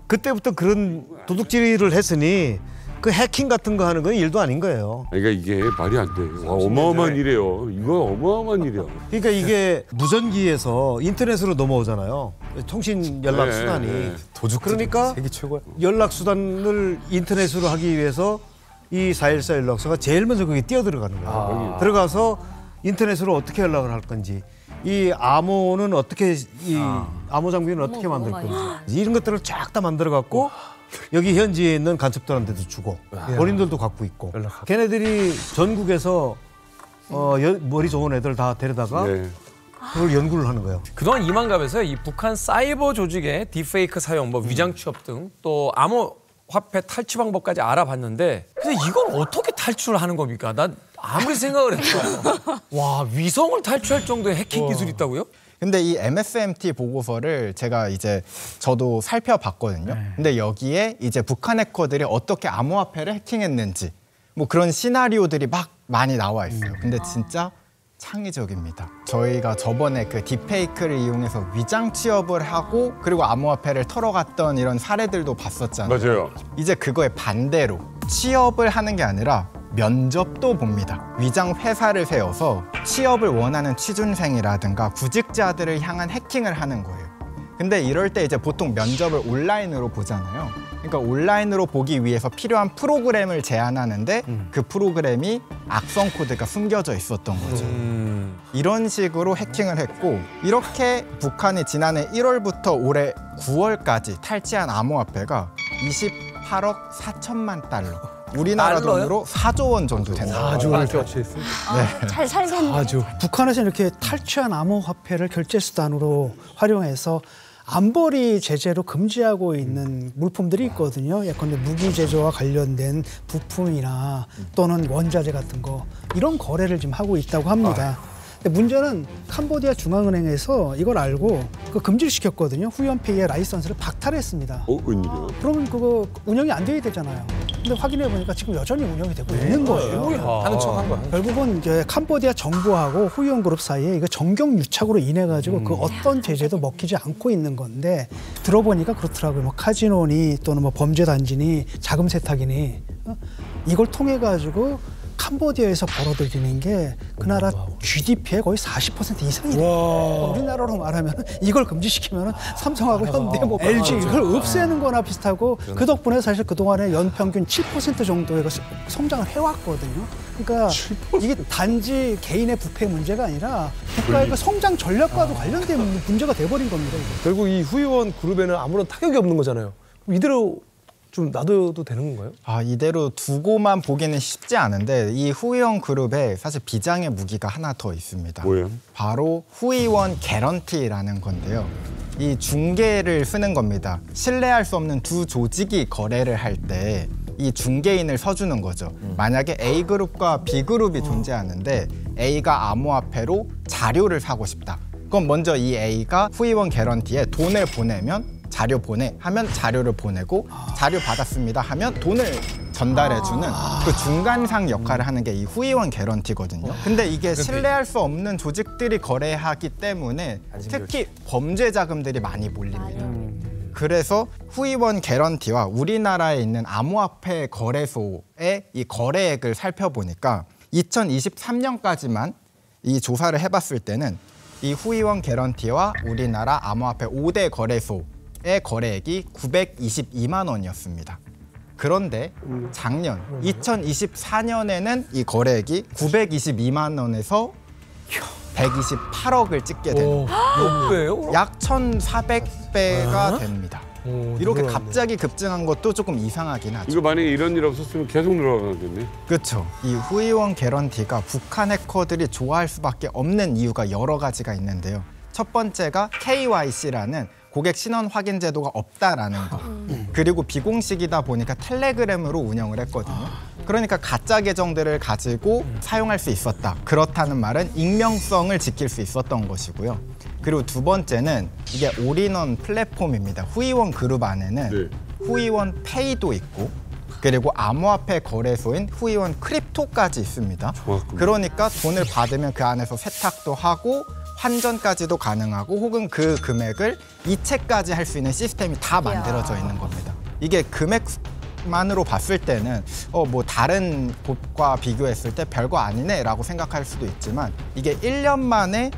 그때부터 그런 도둑질을 했으니 그 해킹 같은 거 하는 건 일도 아닌 거예요. 그러니까 이게 말이 안 돼. 와, 어마어마한 일이에요. 이거 어마어마한 일이야. 그러니까 이게 무전기에서 인터넷으로 넘어오잖아요. 통신 연락 수단이. 그러니까 세계 최고야. 연락 수단을 인터넷으로 하기 위해서 이 414 연락소가 제일 먼저 거기 뛰어 들어가는 거예요. 들어가서 인터넷으로 어떻게 연락을 할 건지, 이 암호는 어떻게 암호 장비는 어떻게 만들 건지 이런 것들을 쫙 다 만들어 갖고 여기 현지에 있는 간첩들한테도 주고 본인들도 갖고 있고 걔네들이 전국에서 머리 좋은 애들 다 데려다가 그걸 연구를 하는 거예요. 그동안 이만갑에서 이 북한 사이버 조직의 딥페이크 사용, 위장 취업 등 또 암호화폐 탈취 방법까지 알아봤는데 근데 이건 어떻게 탈출을 하는 겁니까? 난 아무리 생각을 해도 와, 위성을 탈취할 정도의 해킹 기술이 있다고요? 근데 이 MSMT 보고서를 제가 이제 저도 살펴봤거든요. 근데 여기에 이제 북한 해커들이 어떻게 암호화폐를 해킹했는지 뭐 그런 시나리오들이 막 많이 나와 있어요. 근데 진짜 창의적입니다. 저희가 저번에 그 딥페이크를 이용해서 위장 취업을 하고 그리고 암호화폐를 털어갔던 이런 사례들도 봤었잖아요. 맞아요. 이제 그거에 반대로 취업을 하는 게 아니라 면접도 봅니다. 위장 회사를 세워서 취업을 원하는 취준생이라든가 구직자들을 향한 해킹을 하는 거예요. 근데 이럴 때 이제 보통 면접을 온라인으로 보잖아요. 그러니까 온라인으로 보기 위해서 필요한 프로그램을 제안하는데 그 프로그램이 악성 코드가 숨겨져 있었던 거죠. 이런 식으로 해킹을 했고 이렇게 북한이 지난해 1월부터 올해 9월까지 탈취한 암호화폐가 28억 4천만 달러. 우리나라 돈으로 4조 원 정도 되는 거예요. 4조를 탈취했어요? 네. 잘 살겠네. 4조. 북한에서 이렇게 탈취한 암호화폐를 결제수단으로 활용해서 안보리 제재로 금지하고 있는 물품들이 있거든요. 예컨대 무기 제조와 관련된 부품이나 또는 원자재 같은 거 이런 거래를 지금 하고 있다고 합니다. 근데 문제는 캄보디아 중앙은행에서 이걸 알고 그 금지를 시켰거든요. 후연페이의 라이선스를 박탈했습니다. 웬일이야? 그러면 그거 운영이 안 돼야 되잖아요. 근데 확인해 보니까 지금 여전히 운영이 되고 있는 거예요. 하는 척한 거야. 결국은 이제 캄보디아 정부하고 후연그룹 사이에 이거 정경 유착으로 인해 가지고 그 어떤 제재도 먹히지 않고 있는 건데 들어보니까 그렇더라고요. 뭐 카지노니 또는 뭐 범죄 단지니 자금 세탁이니 이걸 통해 가지고 캄보디아에서 벌어들이는 게 그 나라 GDP의 거의 40% 이상이래요. 우리나라로 말하면 이걸 금지시키면 삼성하고 현대, 뭐 LG 이걸 없애는 거나 비슷하고 그 덕분에 사실 그동안에 연평균 7% 정도의 성장을 해왔거든요. 그러니까 이게 단지 개인의 부패 문제가 아니라 국가의 그 성장 전략과도 관련된 문제가 돼버린 겁니다. 이거. 결국 이 후이원 그룹에는 아무런 타격이 없는 거잖아요. 이대로 좀 놔둬도 되는 건가요? 이대로 두고만 보기는 쉽지 않은데 이 후이원 그룹에 사실 비장의 무기가 하나 더 있습니다. 뭐예요? 바로 후이원 개런티라는 건데요. 이 중개를 쓰는 겁니다. 신뢰할 수 없는 두 조직이 거래를 할 때 이 중개인을 서주는 거죠. 만약에 A그룹과 B그룹이 존재하는데 A가 암호화폐로 자료를 사고 싶다. 그럼 먼저 이 A가 후이원 개런티에 돈을 보내면 자료 보내 하면 자료를 보내고 자료 받았습니다 하면 돈을 전달해주는 그 중간상 역할을 하는 게 이 후이원 개런티거든요. 근데 이게 신뢰할 수 없는 조직들이 거래하기 때문에 특히 범죄 자금들이 많이 몰립니다. 그래서 후이원 개런티와 우리나라에 있는 암호화폐 거래소의 이 거래액을 살펴보니까 2023년까지만 이 조사를 해봤을 때는 이 후이원 개런티와 우리나라 암호화폐 5대 거래소의 거래액이 922만 원이었습니다. 그런데 작년 2024년에는 이 거래액이 922만 원에서 128억을 찍게 됩니다. 약 1,400배가 됩니다. 이렇게 갑자기 급증한 것도 조금 이상하긴 하죠. 이거 만약에 이런 일 없었으면 계속 늘어나겠네. 그렇죠. 이 후이원 개런티가 북한 해커들이 좋아할 수밖에 없는 이유가 여러 가지가 있는데요. 첫 번째가 KYC라는 고객 신원 확인 제도가 없다라는 거. 그리고 비공식이다 보니까 텔레그램으로 운영을 했거든요. 그러니까 가짜 계정들을 가지고 사용할 수 있었다. 그렇다는 말은 익명성을 지킬 수 있었던 것이고요. 그리고 두 번째는 이게 올인원 플랫폼입니다. 후이원 그룹 안에는 후이원 페이도 있고 그리고 암호화폐 거래소인 후이원 크립토까지 있습니다. 그러니까 돈을 받으면 그 안에서 세탁도 하고 환전까지도 가능하고 혹은 그 금액을 이체까지 할 수 있는 시스템이 다 만들어져 있는 겁니다. 이게 금액만으로 봤을 때는 뭐 다른 곳과 비교했을 때 별거 아니네라고 생각할 수도 있지만 이게 1년 만에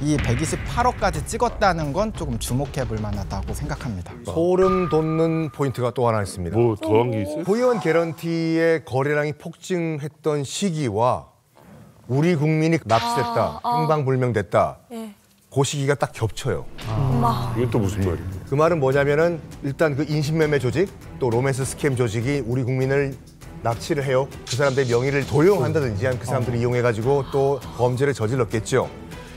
이 128억까지 찍었다는 건 조금 주목해 볼 만하다고 생각합니다. 소름 돋는 포인트가 또 하나 있습니다. 뭐 더한 게 있어요? 후이원 개런티의 거래량이 폭증했던 시기와 우리 국민이 납치됐다, 행방불명됐다. 그 시기가 딱 겹쳐요. 이건 또 무슨 말이에요? 그 말은 뭐냐면은 일단 그 인신매매 조직 또 로맨스 스캠 조직이 우리 국민을 납치를 해요. 그 사람들의 명의를 도용한다든지 그 사람들을 이용해가지고 또 범죄를 저질렀겠죠.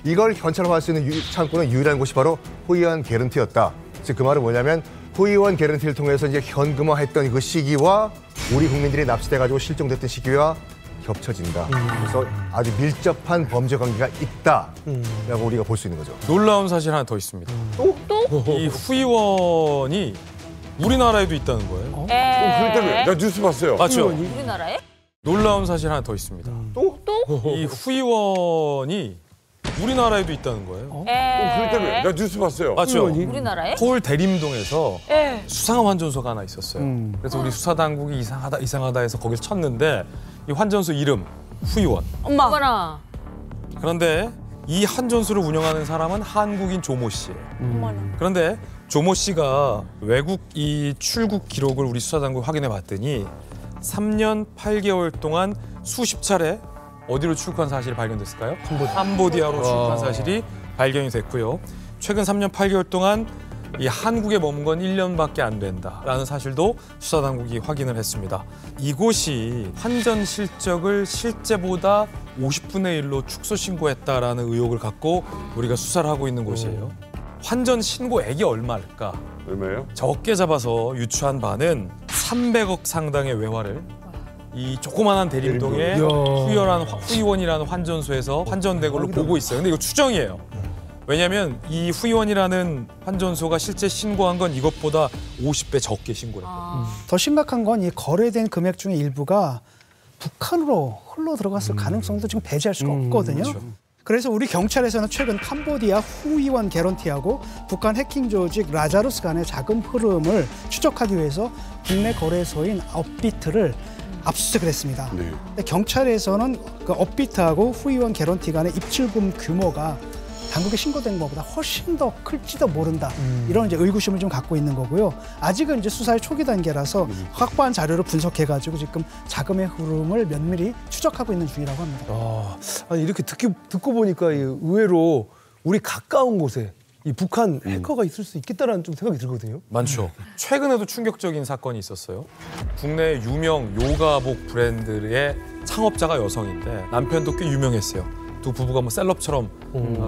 이걸 현찰화할 수 있는 창구는 유일한 곳이 바로 후이원 개런티였다. 즉 그 말은 뭐냐면 후이원 개런티를 통해서 이제 현금화했던 그 시기와 우리 국민들이 납치돼가지고 실종됐던 시기와 겹쳐진다. 그래서 아주 밀접한 범죄 관계가 있다라고 우리가 볼 수 있는 거죠. 놀라운 사실 하나 더 있습니다. 또? 이 후이원이 우리나라에도 있다는 거예요. 그랬다며. 나 뉴스 봤어요. 맞죠? 우리나라에? 놀라운 사실 하나 더 있습니다. 또? 이 후이원이 우리나라에도 있다는 거예요. 그랬다며. 나 뉴스 봤어요. 맞죠? 우리나라에? 서울 대림동에서 수상한 환전소가 하나 있었어요. 그래서 우리 수사당국이 이상하다 해서 거기서 쳤는데 이 환전소 이름 후이원. 엄마나. 그런데 이 환전소를 운영하는 사람은 한국인 조모 씨예요. 그런데 조모 씨가 외국 이 출국 기록을 우리 수사당국이 확인해 봤더니 3년 8개월 동안 수십 차례 어디로 출국한 사실이 발견됐을까요? 캄보디아로 출국한 사실이 발견이 됐고요. 최근 3년 8개월 동안 이 한국에 머문 건 1년밖에 안 된다라는 사실도 수사당국이 확인을 했습니다. 이곳이 환전 실적을 실제보다 50분의 1로 축소 신고했다라는 의혹을 갖고 우리가 수사를 하고 있는 곳이에요. 환전 신고액이 얼마일까? 얼마예요? 적게 잡아서 유추한 바는 300억 상당의 외화를 이 조그만한 대림동에 후이원이라는 환전소에서 환전된 걸로 보고 있어요. 근데 이거 추정이에요. 왜냐하면 이 후이원이라는 환전소가 실제 신고한 건 이것보다 50배 적게 신고를 했거든요. 더 심각한 건 이 거래된 금액 중에 일부가 북한으로 흘러 들어갔을 가능성도 지금 배제할 수가 없거든요. 그렇죠. 그래서 우리 경찰에서는 최근 캄보디아 후이원 개런티하고 북한 해킹 조직 라자루스 간의 자금 흐름을 추적하기 위해서 국내 거래소인 업비트를 압수수색을 했습니다. 근데 경찰에서는 그 업비트하고 후이원 개런티 간의 입출금 규모가 당국에 신고된 것보다 훨씬 더 클지도 모른다. 이런 이제 의구심을 좀 갖고 있는 거고요. 아직은 이제 수사의 초기 단계라서 확보한 자료를 분석해가지고 지금 자금의 흐름을 면밀히 추적하고 있는 중이라고 합니다. 아니 이렇게 듣고 보니까 의외로 우리 가까운 곳에 이 북한 해커가 있을 수 있겠다라는 좀 생각이 들거든요. 많죠. 최근에도 충격적인 사건이 있었어요. 국내 유명 요가복 브랜드의 창업자가 여성인데 남편도 꽤 유명했어요. 두 부부가 뭐 셀럽처럼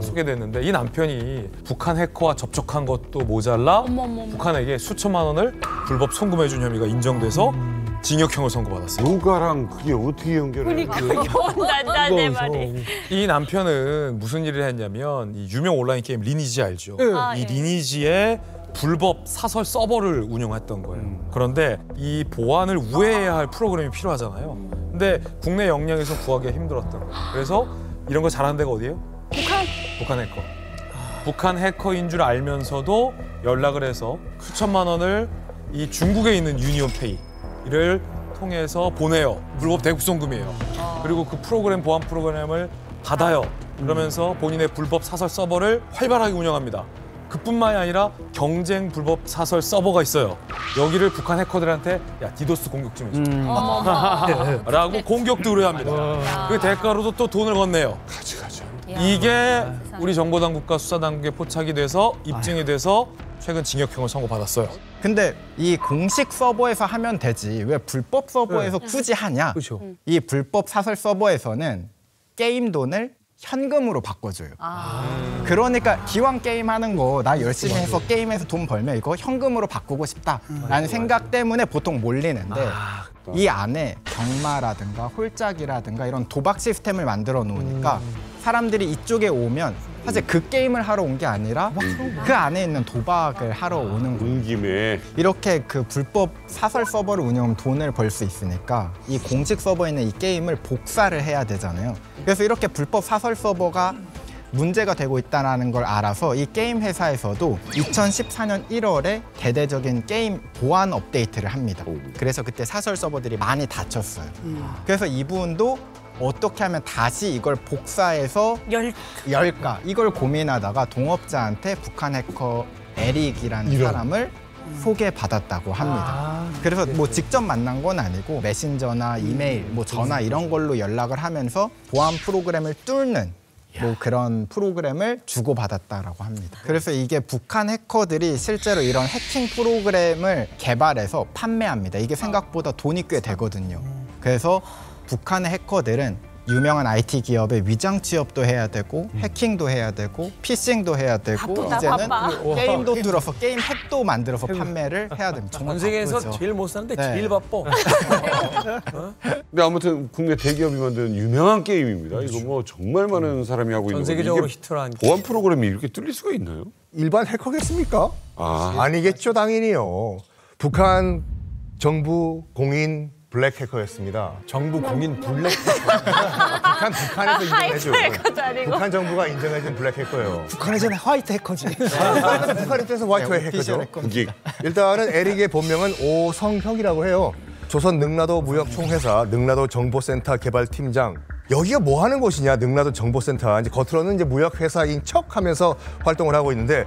소개됐는데 이 남편이 북한 해커와 접촉한 것도 모자라 북한에게 수천만 원을 불법 송금해준 혐의가 인정돼서 징역형을 선고받았어요. 요가랑 그게 어떻게 연결해? 그러니까 내 말이. 이 남편은 무슨 일을 했냐면 이 유명 온라인 게임 리니지 알죠? 이 리니지의 불법 사설 서버를 운영했던 거예요. 그런데 이 보안을 우회해야 할 프로그램이 필요하잖아요. 근데 국내 역량에서 구하기가 힘들었던 거예요. 그래서 이런 거 잘하는 데가 어디예요? 북한 해커. 북한 해커인 줄 알면서도 연락을 해서 수천만 원을 이 중국에 있는 유니온페이를 통해서 보내요. 불법 대북송금이에요. 그리고 그 프로그램 보안 프로그램을 받아요. 그러면서 본인의 불법 사설 서버를 활발하게 운영합니다. 그뿐만이 아니라 경쟁 불법 사설 서버가 있어요. 여기를 북한 해커들한테 야 디도스 공격 좀 해줘. 라고 공격도 의뢰합니다. 그 대가로도 또 돈을 건네요. 가져가죠. 이게 우리 정보당국과 수사당국에 포착이 돼서 입증이 돼서 최근 징역형을 선고받았어요. 근데 이 공식 서버에서 하면 되지 왜 불법 서버에서 굳이 하냐? 그렇죠. 이 불법 사설 서버에서는 게임 돈을 현금으로 바꿔줘요. 그러니까 기왕 게임하는 거 나 열심히 해서 게임에서 돈 벌면 이거 현금으로 바꾸고 싶다라는 생각 때문에 보통 몰리는데 이 안에 경마라든가 홀짝이라든가 이런 도박 시스템을 만들어 놓으니까 사람들이 이쪽에 오면 사실 그 게임을 하러 온 게 아니라 그 안에 있는 도박을 하러 오는 거예요. 온 김에 이렇게 그 불법 사설 서버를 운영하면 돈을 벌 수 있으니까 이 공식 서버에 있는 이 게임을 복사를 해야 되잖아요. 그래서 이렇게 불법 사설 서버가 문제가 되고 있다는 걸 알아서 이 게임 회사에서도 2014년 1월에 대대적인 게임 보안 업데이트를 합니다. 그래서 그때 사설 서버들이 많이 닫혔어요. 그래서 이분도 어떻게 하면 다시 이걸 복사해서 열까 이걸 고민하다가 동업자한테 북한 해커 에릭이라는 사람을 소개받았다고 합니다. 그래서 뭐 직접 만난 건 아니고 메신저나 이메일, 뭐 전화 이런 걸로 연락을 하면서 보안 프로그램을 뚫는 뭐 그런 프로그램을 주고받았다라고 합니다. 그래서 이게 북한 해커들이 실제로 이런 해킹 프로그램을 개발해서 판매합니다. 이게 생각보다 돈이 꽤 되거든요. 그래서 북한의 해커들은 유명한 IT 기업의 위장 취업도 해야 되고 해킹도 해야 되고 피싱도 해야 되고 이제는 게임도 뚫어서 게임 핵도 만들어서 판매를 해야 됩니다. 전 세계에서 제일 못 사는데 제일 바빠. 근데 아무튼 국내 대기업이 만든 유명한 게임입니다. 이거 뭐 정말 많은 사람이 하고 있는 전 세계적으로 히트를 한 보안 프로그램이 이렇게 뚫릴 수가 있나요? 일반 해커겠습니까? 아니겠죠, 당연히요. 북한 정부 공인 블랙 해커였습니다. 정부 공인 블랙 해커. 북한에서 인정해줘. 북한 정부가 인정해준 블랙 해커예요. 북한에서는 화이트 해커지. 북한 입장에서 화이트 해커죠. 일단은 에릭의 본명은 오성혁이라고 해요. 조선 능라도 무역총회사 능라도 정보센터 개발팀장. 여기가 뭐 하는 곳이냐? 능라도 정보센터. 이제 겉으로는 이제 무역회사인 척하면서 활동을 하고 있는데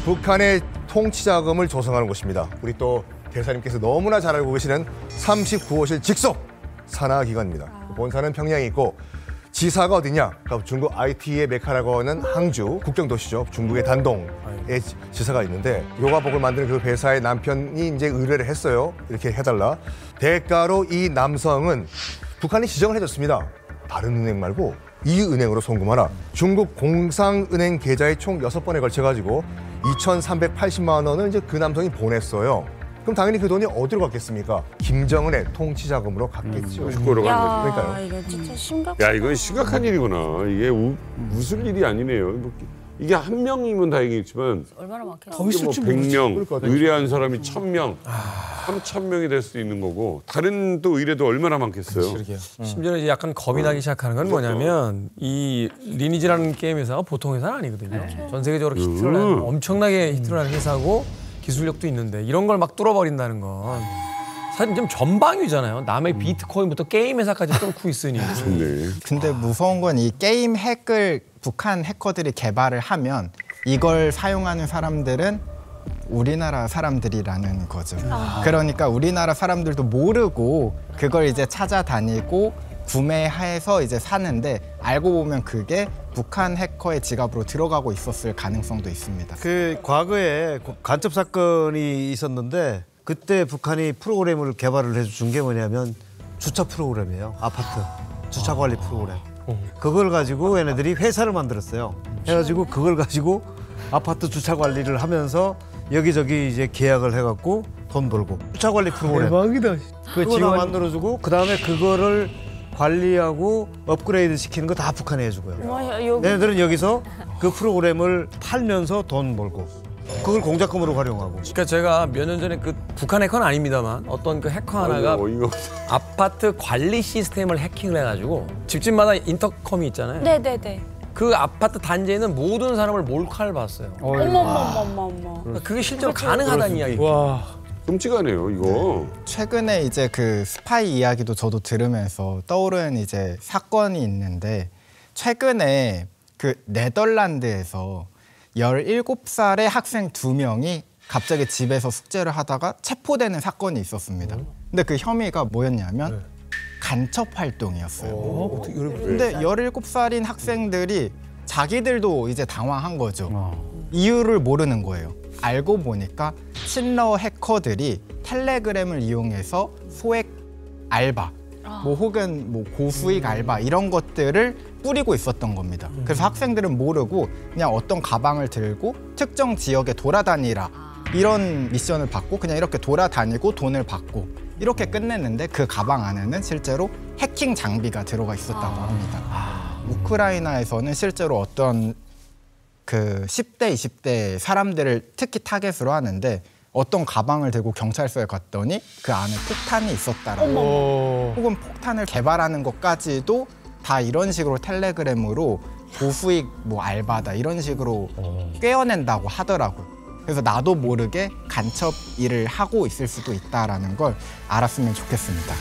북한의 통치자금을 조성하는 곳입니다. 우리 또 대사님께서 너무나 잘 알고 계시는 39호실 직속 산하기관입니다. 본사는 평양에 있고 지사가 어디냐? 중국 IT의 메카라고 하는 항주 국경도시죠. 중국의 단동에 지사가 있는데 요가복을 만드는 그 회사의 남편이 이제 의뢰를 했어요. 이렇게 해달라. 대가로 이 남성은 북한이 지정을 해줬습니다. 다른 은행 말고 이 은행으로 송금하라. 중국 공상은행 계좌에 총 6번에 걸쳐가지고 2,380만 원을 이제 그 남성이 보냈어요. 그럼 당연히 그 돈이 어디로 갔겠습니까? 김정은의 통치자금으로 갔겠죠. 그러니까요. 이거 진짜 심각해. 야, 이건 심각한 일이구나. 이게 웃을 일이 아니네요. 이게 한 명이면 다행이지만 얼마나 많겠어요. 더 있을지 뭐 100명, 의뢰한 사람이 1,000명, 3,000명이 될 수도 있는 거고 다른 또 의뢰도 얼마나 많겠어요. 심지어는 이제 약간 겁이 나기 시작하는 건 뭐냐면 이 리니지라는 게임 회사가 보통 회사는 아니거든요. 전 세계적으로 히트를 하는 엄청나게 히트를 하는 회사고 기술력도 있는데 이런 걸 막 뚫어버린다는 건 사실 좀 전방위잖아요. 남의 비트코인부터 게임 회사까지 뚫고 있으니. 근데 무서운 건 이 게임 핵을 북한 해커들이 개발을 하면 이걸 사용하는 사람들은 우리나라 사람들이라는 거죠. 그러니까 우리나라 사람들도 모르고 그걸 이제 찾아다니고 구매해서 이제 사는데 알고 보면 그게 북한 해커의 지갑으로 들어가고 있었을 가능성도 있습니다. 그 과거에 간첩 사건이 있었는데 그때 북한이 프로그램을 개발을 해준 게 뭐냐면 주차 프로그램이에요. 아파트 주차 관리 프로그램. 그걸 가지고 얘네들이 회사를 만들었어요. 해가지고 그걸 가지고 아파트 주차 관리를 하면서 여기저기 이제 계약을 해갖고 돈 벌고 주차 관리 프로그램. 대박이다. 그거 다 만들어주고 그 다음에 그거를 관리하고 업그레이드 시키는 거 다 북한이 해주고요. 얘네들은 여기서 그 프로그램을 팔면서 돈 벌고 그걸 공작금으로 활용하고. 그러니까 제가 몇 년 전에 그 북한 해커는 아닙니다만 어떤 그 해커 하나가 아파트 관리 시스템을 해킹을 해가지고 집집마다 인터컴이 있잖아요. 네네네. 그 아파트 단지에 있는 모든 사람을 몰카를 봤어요. 어머머머머머. 그러니까 그게 실제로 가능하다는 이야기. 와, 끔찍하네요, 이거. 최근에 이제 그 스파이 이야기도 저도 들으면서 떠오른 이제 사건이 있는데 최근에 그 네덜란드에서 17살의 학생 2명이 갑자기 집에서 숙제를 하다가 체포되는 사건이 있었습니다. 근데 그 혐의가 뭐였냐면 간첩 활동이었어요. 근데 17살인 학생들이 자기들도 이제 당황한 거죠. 이유를 모르는 거예요. 알고 보니까 친러 해커들이 텔레그램을 이용해서 소액 알바, 뭐 혹은 뭐 고수익 알바 이런 것들을 뿌리고 있었던 겁니다. 그래서 학생들은 모르고 그냥 어떤 가방을 들고 특정 지역에 돌아다니라 이런 미션을 받고 그냥 이렇게 돌아다니고 돈을 받고 이렇게 끝냈는데 그 가방 안에는 실제로 해킹 장비가 들어가 있었다고 합니다. 우크라이나에서는 실제로 어떤 그 10대, 20대 사람들을 특히 타겟으로 하는데 어떤 가방을 들고 경찰서에 갔더니 그 안에 폭탄이 있었다라고 혹은 폭탄을 개발하는 것까지도 다 이런 식으로 텔레그램으로 고수익 뭐 알바다 이런 식으로 꿰어낸다고 하더라고요. 그래서 나도 모르게 간첩 일을 하고 있을 수도 있다라는 걸 알았으면 좋겠습니다.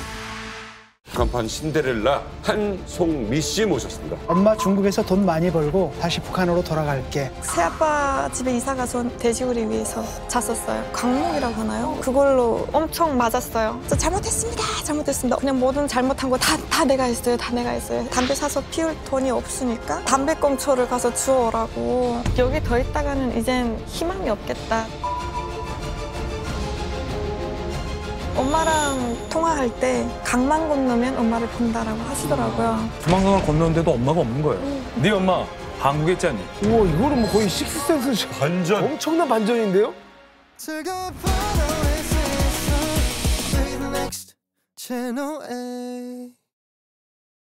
북한판 신데렐라 한송미 씨 모셨습니다. 엄마 중국에서 돈 많이 벌고 다시 북한으로 돌아갈게. 새아빠 집에 이사 가서 돼지고기 위해서 잤었어요. 강목이라고 하나요? 그걸로 엄청 맞았어요. 저 잘못했습니다. 그냥 모든 잘못한 거 다 내가 했어요. 담배 사서 피울 돈이 없으니까 담배꽁초를 가서 주워오라고. 여기 더 있다가는 이젠 희망이 없겠다. 엄마랑 통화할 때 강만 건너면 엄마를 본다라고 하시더라고요. 조망강을 건너는데도 엄마가 없는 거예요. 네 엄마 한국에 있지 않니? 우와, 이거는 뭐 거의 식스센스 반전. 엄청난 반전인데요? Channel A